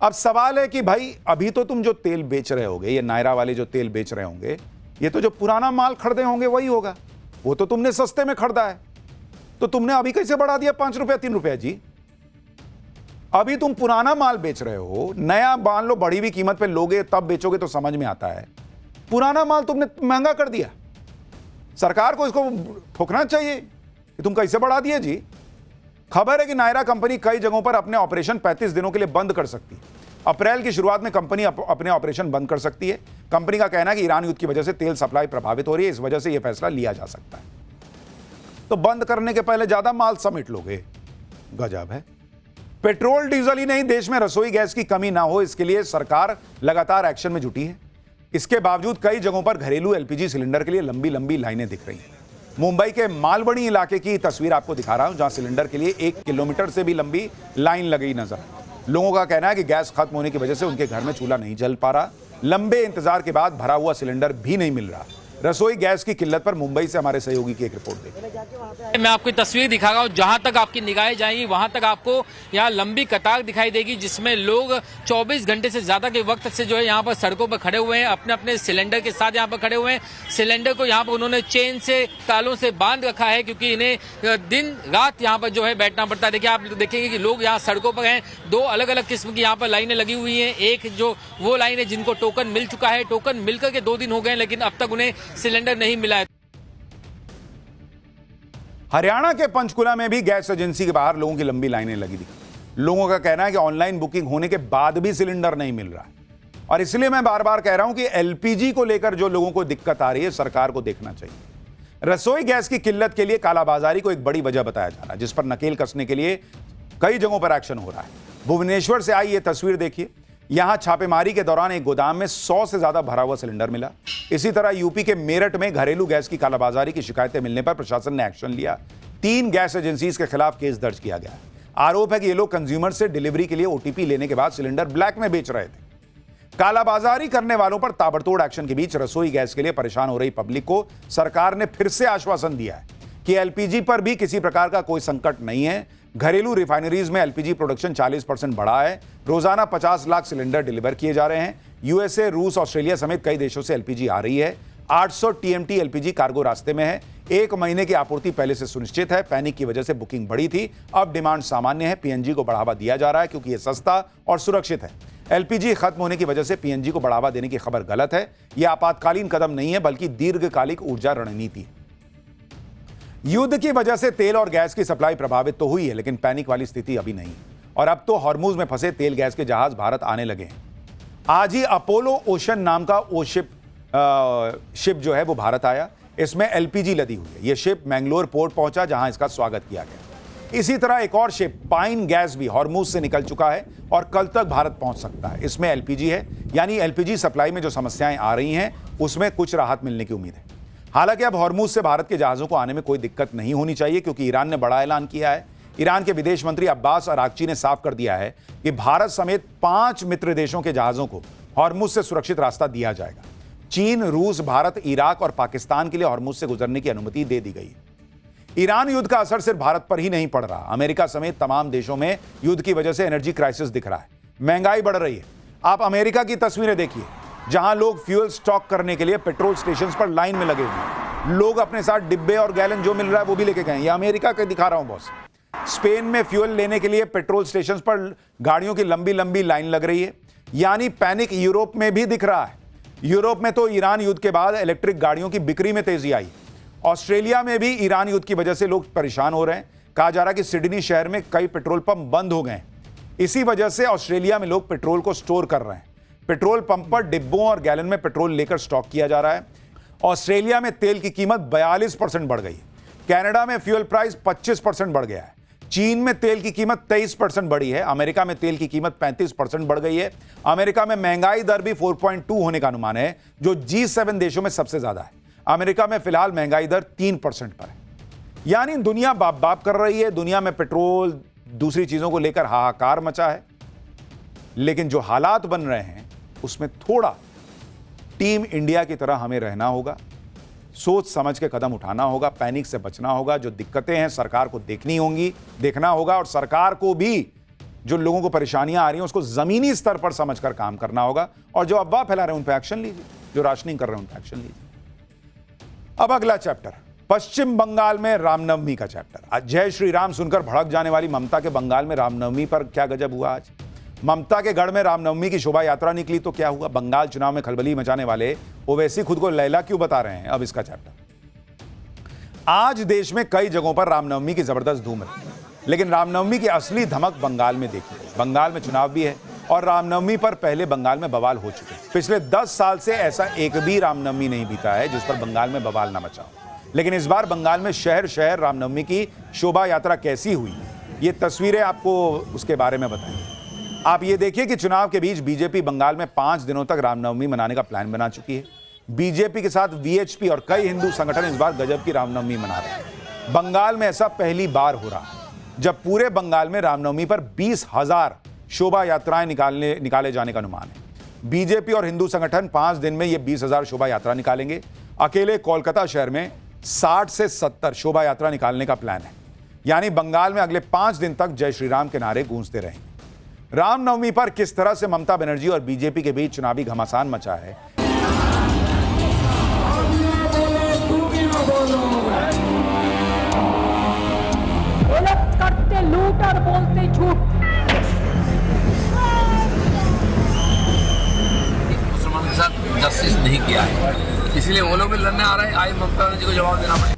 अब सवाल है कि भाई अभी तो तुम जो तेल बेच रहे होगे, ये नायरा वाले जो तेल बेच रहे होंगे, ये तो जो पुराना माल खरीदे होंगे वही होगा। वो तो तुमने सस्ते में खरीदा है, तो तुमने अभी कैसे बढ़ा दिया 5 रुपया 3 रुपया जी? अभी तुम पुराना माल बेच रहे हो, नया मान लो बढ़ी हुई कीमत पे लोगे तब बेचोगे तो समझ में आता है। पुराना माल तुमने महंगा कर दिया। सरकार को इसको ठोकना चाहिए कि तुम कैसे बढ़ा दिए जी। खबर है कि नायरा कंपनी कई जगहों पर अपने ऑपरेशन 35 दिनों के लिए बंद कर सकती है। अप्रैल की शुरुआत में कंपनी अपने ऑपरेशन बंद कर सकती है। कंपनी का कहना है कि ईरान युद्ध की वजह से तेल सप्लाई प्रभावित हो रही है, इस वजह से यह फैसला लिया जा सकता है। तो बंद करने के पहले ज्यादा माल समेट लोगे, गजब है। पेट्रोल डीजल ही नहीं, देश में रसोई गैस की कमी ना हो इसके लिए सरकार लगातार एक्शन में जुटी है। इसके बावजूद कई जगहों पर घरेलू एलपीजी सिलेंडर के लिए लंबी लंबी लाइनें दिख रही हैं। मुंबई के मालवणी इलाके की तस्वीर आपको दिखा रहा हूं, जहां सिलेंडर के लिए 1 किलोमीटर से भी लंबी लाइन लगी नजर। लोगों का कहना है कि गैस खत्म होने की वजह से उनके घर में चूल्हा नहीं जल पा रहा। लंबे इंतजार के बाद भरा हुआ सिलेंडर भी नहीं मिल रहा। रसोई गैस की किल्लत पर मुंबई से हमारे सहयोगी की एक रिपोर्ट देखिए। मैं आपको तस्वीर दिखा रहा हूँ, जहां तक आपकी निगाहें जाएंगी वहां तक आपको यहाँ लंबी कतार दिखाई देगी, जिसमें लोग 24 घंटे से ज्यादा के वक्त से जो है यहाँ पर सड़कों पर खड़े हुए हैं, अपने अपने सिलेंडर के साथ यहाँ पर खड़े हुए हैं। सिलेंडर को यहाँ पर उन्होंने चेन से, तालों से बांध रखा है, क्योंकि इन्हें दिन रात यहाँ पर जो है बैठना पड़ता है। देखिए, आप देखेंगे कि लोग यहाँ सड़कों पर हैं। दो अलग अलग किस्म की यहाँ पर लाइनें लगी हुई हैं। एक जो वो लाइन है जिनको टोकन मिल चुका है, टोकन मिलकर के 2 दिन हो गए, लेकिन अब तक उन्हें सिलेंडर नहीं मिला है। हरियाणा के पंचकुला में भी गैस एजेंसी के बाहर लोगों की लंबी लाइनें लगी थी। लोगों का कहना है कि ऑनलाइन बुकिंग होने के बाद भी सिलेंडर नहीं मिल रहा है, और इसलिए मैं बार बार कह रहा हूं कि एलपीजी को लेकर जो लोगों को दिक्कत आ रही है, सरकार को देखना चाहिए। रसोई गैस की किल्लत के लिए कालाबाजारी को एक बड़ी वजह बताया जा रहा है, जिस पर नकेल कसने के लिए कई जगहों पर एक्शन हो रहा है। भुवनेश्वर से आई ये तस्वीर देखिए। यहां छापेमारी के दौरान एक गोदाम में 100 से ज्यादा भरा हुआ सिलेंडर मिला। इसी तरह यूपी के मेरठ में घरेलू गैस की कालाबाजारी की शिकायतें मिलने पर प्रशासन ने एक्शन लिया। 3 गैस एजेंसीज के खिलाफ केस दर्ज किया गया। आरोप है कि ये लोग कंज्यूमर से डिलीवरी के लिए ओटीपी लेने के बाद सिलेंडर ब्लैक में बेच रहे थे। कालाबाजारी करने वालों पर ताबड़तोड़ एक्शन के बीच रसोई गैस के लिए परेशान हो रही पब्लिक को सरकार ने फिर से आश्वासन दिया है कि एलपीजी पर भी किसी प्रकार का कोई संकट नहीं है। घरेलू रिफाइनरीज में एलपीजी प्रोडक्शन 40% बढ़ा है। रोजाना 50 लाख सिलेंडर डिलीवर किए जा रहे हैं। यूएसए, रूस, ऑस्ट्रेलिया समेत कई देशों से एलपीजी आ रही है। 800 टीएमटी एलपीजी कार्गो रास्ते में है। 1 महीने की आपूर्ति पहले से सुनिश्चित है। पैनिक की वजह से बुकिंग बढ़ी थी, अब डिमांड सामान्य है। पीएनजी को बढ़ावा दिया जा रहा है क्योंकि यह सस्ता और सुरक्षित है। एलपीजी खत्म होने की वजह से पीएनजी को बढ़ावा देने की खबर गलत है। यह आपातकालीन कदम नहीं है, बल्कि दीर्घकालिक ऊर्जा रणनीति है। युद्ध की वजह से तेल और गैस की सप्लाई प्रभावित तो हुई है, लेकिन पैनिक वाली स्थिति अभी नहीं। और अब तो हॉर्मुज में फंसे तेल गैस के जहाज भारत आने लगे हैं। आज ही अपोलो ओशन नाम का शिप जो है वो भारत आया। इसमें एलपीजी लदी हुई है। यह शिप मैंगलोर पोर्ट पहुंचा, जहां इसका स्वागत किया गया। इसी तरह एक और शिप पाइन गैस भी हॉर्मुज से निकल चुका है और कल तक भारत पहुंच सकता है। इसमें एलपीजी है, यानी एलपीजी सप्लाई में जो समस्याएं आ रही हैं उसमें कुछ राहत मिलने की उम्मीद है। हालांकि अब हॉर्मुज से भारत के जहाजों को आने में कोई दिक्कत नहीं होनी चाहिए, क्योंकि ईरान ने बड़ा ऐलान किया है। ईरान के विदेश मंत्री अब्बास अरागची ने साफ कर दिया है कि भारत समेत 5 मित्र देशों के जहाजों को हॉर्मुज से सुरक्षित रास्ता दिया जाएगा। चीन, रूस, भारत, इराक और पाकिस्तान के लिए हॉर्मुज से गुजरने की अनुमति दे दी गई है। ईरान युद्ध का असर सिर्फ भारत पर ही नहीं पड़ रहा। अमेरिका समेत तमाम देशों में युद्ध की वजह से एनर्जी क्राइसिस दिख रहा है। महंगाई बढ़ रही है। आप अमेरिका की तस्वीरें देखिए, जहां लोग फ्यूल स्टॉक करने के लिए पेट्रोल स्टेशन पर लाइन में लगे हुए हैं। लोग अपने साथ डिब्बे और गैलन जो मिल रहा है वो भी लेके गए। ये अमेरिका के दिखा रहा हूं बॉस। स्पेन में फ्यूल लेने के लिए पेट्रोल स्टेशन पर गाड़ियों की लंबी लंबी लाइन लग रही है। यानी पैनिक यूरोप में भी दिख रहा है। यूरोप में तो ईरान युद्ध के बाद इलेक्ट्रिक गाड़ियों की बिक्री में तेजी आई। ऑस्ट्रेलिया में भी ईरान युद्ध की वजह से लोग परेशान हो रहे हैं। कहा जा रहा है कि सिडनी शहर में कई पेट्रोल पंप बंद हो गए। इसी वजह से ऑस्ट्रेलिया में लोग पेट्रोल को स्टोर कर रहे हैं। पेट्रोल पंप पर डिब्बों और गैलन में पेट्रोल लेकर स्टॉक किया जा रहा है। ऑस्ट्रेलिया में तेल की कीमत 42% बढ़ गई। कनाडा में फ्यूल प्राइस 25% बढ़ गया है। चीन में तेल की कीमत 23% बढ़ी है। अमेरिका में तेल की कीमत 35% बढ़ गई है। अमेरिका में महंगाई दर भी 4.2 होने का अनुमान है, जो G7 देशों में सबसे ज्यादा है। अमेरिका में फिलहाल महंगाई दर 3% पर है। यानी दुनिया बाप बाप कर रही है। दुनिया में पेट्रोल, दूसरी चीजों को लेकर हाहाकार मचा है। लेकिन जो हालात बन रहे हैं उसमें थोड़ा टीम इंडिया की तरह हमें रहना होगा। सोच समझ के कदम उठाना होगा। पैनिक से बचना होगा। जो दिक्कतें हैं सरकार को देखना होगा, और सरकार को भी जो लोगों को परेशानियां आ रही हैं उसको जमीनी स्तर पर समझकर काम करना होगा। और जो अफवाह फैला रहे हैं उन पर एक्शन लीजिए, जो राशनिंग कर रहे हैं उन पर एक्शन लीजिए। अब अगला चैप्टर, पश्चिम बंगाल में रामनवमी का चैप्टर। आज जय श्री राम सुनकर भड़क जाने वाली ममता के बंगाल में रामनवमी पर क्या गजब हुआ। आज ममता के गढ़ में रामनवमी की शोभा यात्रा निकली तो क्या हुआ। बंगाल चुनाव में खलबली मचाने वाले ओवैसी खुद को लैला क्यों बता रहे हैं, अब इसका चैप्टर। आज देश में कई जगहों पर रामनवमी की जबरदस्त धूम है, लेकिन रामनवमी की असली धमक बंगाल में देखी गई। बंगाल में चुनाव भी है और रामनवमी पर पहले बंगाल में बवाल हो चुके हैं। पिछले 10 साल से ऐसा एक भी रामनवमी नहीं बीता है जिस पर बंगाल में बवाल न मचा हो। लेकिन इस बार बंगाल में शहर शहर रामनवमी की शोभा यात्रा कैसी हुई, ये तस्वीरें आपको उसके बारे में बताएंगे। आप ये देखिए कि चुनाव के बीच बीजेपी बंगाल में 5 दिनों तक रामनवमी मनाने का प्लान बना चुकी है। बीजेपी के साथ वीएचपी और कई हिंदू संगठन इस बार गजब की रामनवमी मना रहे हैं। बंगाल में ऐसा पहली बार हो रहा है जब पूरे बंगाल में रामनवमी पर 20,000 शोभा यात्राएं निकाले जाने का अनुमान है। बीजेपी और हिंदू संगठन 5 दिन में ये 20,000 शोभा यात्रा निकालेंगे। अकेले कोलकाता शहर में 60 से 70 शोभा यात्रा निकालने का प्लान है। यानी बंगाल में अगले 5 दिन तक जय श्री राम के नारे गूंजते रहेंगे। रामनवमी पर किस तरह से ममता बनर्जी और बीजेपी के बीच चुनावी घमासान मचा है, करते लूट और बोलते झूठ। मुसलमान के साथ जस्टिस नहीं किया है, इसलिए वो लोग भी लड़ने आ रहे हैं। आज ममता बनर्जी को जवाब देना पड़ेगा।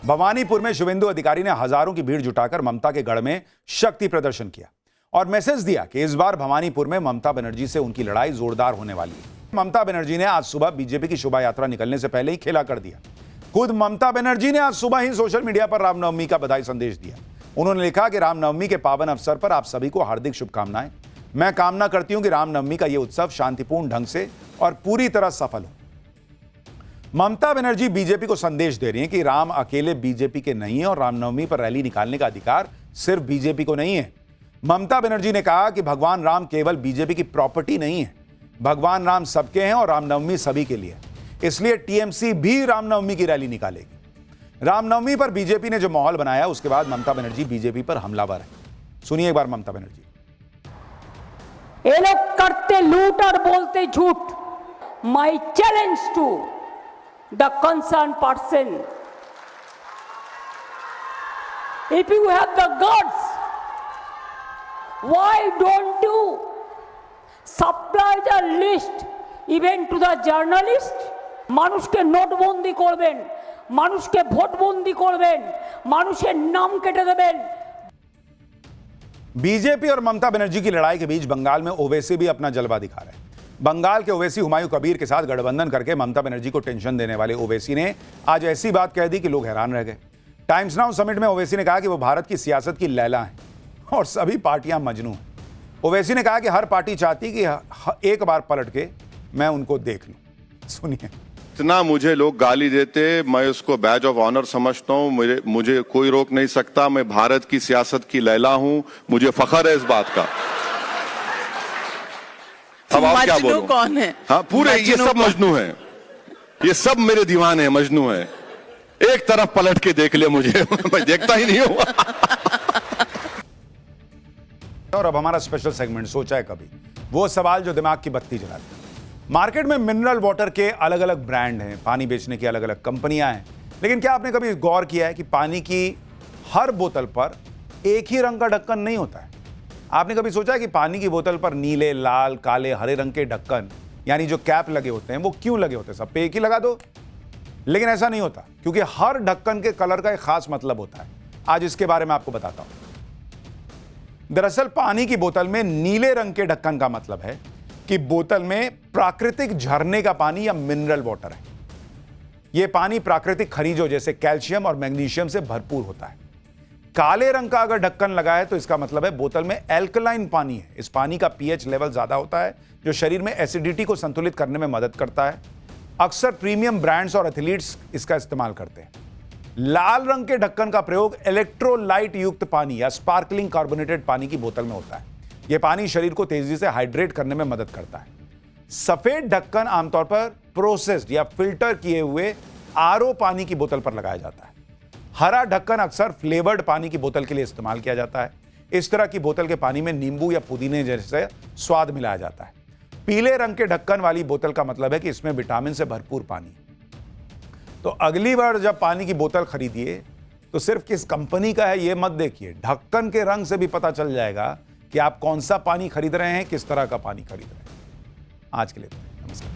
भवानीपुर में शुभेंदु अधिकारी ने हजारों की भीड़ जुटाकर ममता के गढ़ में शक्ति प्रदर्शन किया और मैसेज दिया कि इस बार भवानीपुर में ममता बनर्जी से उनकी लड़ाई जोरदार होने वाली है। ममता बनर्जी ने आज सुबह बीजेपी की शोभा यात्रा निकलने से पहले ही खेला कर दिया। खुद ममता बनर्जी ने आज सुबह ही सोशल मीडिया पर रामनवमी का बधाई संदेश दिया। उन्होंने लिखा कि रामनवमी के पावन अवसर पर आप सभी को हार्दिक शुभकामनाएं। मैं कामना करती हूं कि रामनवमी का यह उत्सव शांतिपूर्ण ढंग से और पूरी तरह सफल हो। ममता बनर्जी बीजेपी को संदेश दे रही हैं कि राम अकेले बीजेपी के नहीं है और रामनवमी पर रैली निकालने का अधिकार सिर्फ बीजेपी को नहीं है। ममता बनर्जी ने कहा कि भगवान राम केवल बीजेपी की प्रॉपर्टी नहीं है, भगवान राम सबके हैं और रामनवमी सभी के लिए, इसलिए टीएमसी भी रामनवमी की रैली निकालेगी। रामनवमी पर बीजेपी ने जो माहौल बनाया उसके बाद ममता बनर्जी बीजेपी पर हमलावर है। सुनिए एक बार ममता बनर्जी। ये लोग करते लूट और बोलते झूठ। My challenge to the concern person, if you have the guts, why don't you supply the list even to the journalist? মানুষকে নোটবন্দি করবেন, মানুষকে ভোটবন্দি করবেন, মানুষের নাম কেটে দেবেন। बीजेपी और ममता बनर्जी की लड़ाई के बीच बंगाल में ओवैसी भी अपना जलवा दिखा रहे हैं। बंगाल के ओवैसी हुमायूं कबीर के साथ गठबंधन करके ममता बनर्जी को टेंशन देने वाले ओवैसी ने आज ऐसी बात कह दी कि लोग हैरान रह गए। टाइम्स नाउ समिट में ओवैसी ने कहा कि वो भारत की सियासत की लैला हैं और सभी पार्टियां मजनू हैं। ओवैसी ने कहा कि हर पार्टी चाहती कि एक बार पलट के मैं उनको देख लूं। सुनिए। इतना मुझे लोग गाली देते, मैं उसको बैज ऑफ ऑनर समझता हूं। मुझे कोई रोक नहीं सकता। मैं भारत की सियासत की लैला हूं, मुझे फख्र है इस बात का। अब आप क्या बोलो? कौन है? हाँ, पूरे ये सब मजनू हैं, ये सब मेरे दीवाने हैं, मजनू हैं। एक तरफ पलट के देख ले मुझे मैं देखता ही नहीं हुआ। और अब हमारा स्पेशल सेगमेंट सोचा है कभी, वो सवाल जो दिमाग की बत्ती जलाते हैं। मार्केट में मिनरल वाटर के अलग अलग ब्रांड हैं, पानी बेचने की अलग अलग कंपनियां हैं, लेकिन क्या आपने कभी गौर किया है कि पानी की हर बोतल पर एक ही रंग का ढक्कन नहीं होता है? आपने कभी सोचा है कि पानी की बोतल पर नीले, लाल, काले, हरे रंग के ढक्कन यानी जो कैप लगे होते हैं वो क्यों लगे होते हैं? सब पे एक ही लगा दो। लेकिन ऐसा नहीं होता, क्योंकि हर ढक्कन के कलर का एक खास मतलब होता है। आज इसके बारे में आपको बताता हूं। दरअसल पानी की बोतल में नीले रंग के ढक्कन का मतलब है कि बोतल में प्राकृतिक झरने का पानी या मिनरल वाटर है। यह पानी प्राकृतिक खनिजों जैसे कैल्शियम और मैग्नीशियम से भरपूर होता है। काले रंग का अगर ढक्कन लगा है तो इसका मतलब है बोतल में एल्कलाइन पानी है। इस पानी का पीएच लेवल ज्यादा होता है जो शरीर में एसिडिटी को संतुलित करने में मदद करता है। अक्सर प्रीमियम ब्रांड्स और एथलीट्स इसका इस्तेमाल करते हैं। लाल रंग के ढक्कन का प्रयोग इलेक्ट्रोलाइट युक्त पानी या स्पार्कलिंग कार्बोनेटेड पानी की बोतल में होता है। यह पानी शरीर को तेजी से हाइड्रेट करने में मदद करता है। सफेद ढक्कन आमतौर पर प्रोसेस्ड या फिल्टर किए हुए आरओ पानी की बोतल पर लगाया जाता है। हरा ढक्कन अक्सर फ्लेवर्ड पानी की बोतल के लिए इस्तेमाल किया जाता है। इस तरह की बोतल के पानी में नींबू या पुदीने जैसे स्वाद मिलाया जाता है। पीले रंग के ढक्कन वाली बोतल का मतलब है कि इसमें विटामिन से भरपूर पानी। तो अगली बार जब पानी की बोतल खरीदिए तो सिर्फ किस कंपनी का है यह मत देखिए, ढक्कन के रंग से भी पता चल जाएगा कि आप कौन सा पानी खरीद रहे हैं, किस तरह का पानी खरीद रहे हैं। आज के लिए नमस्कार।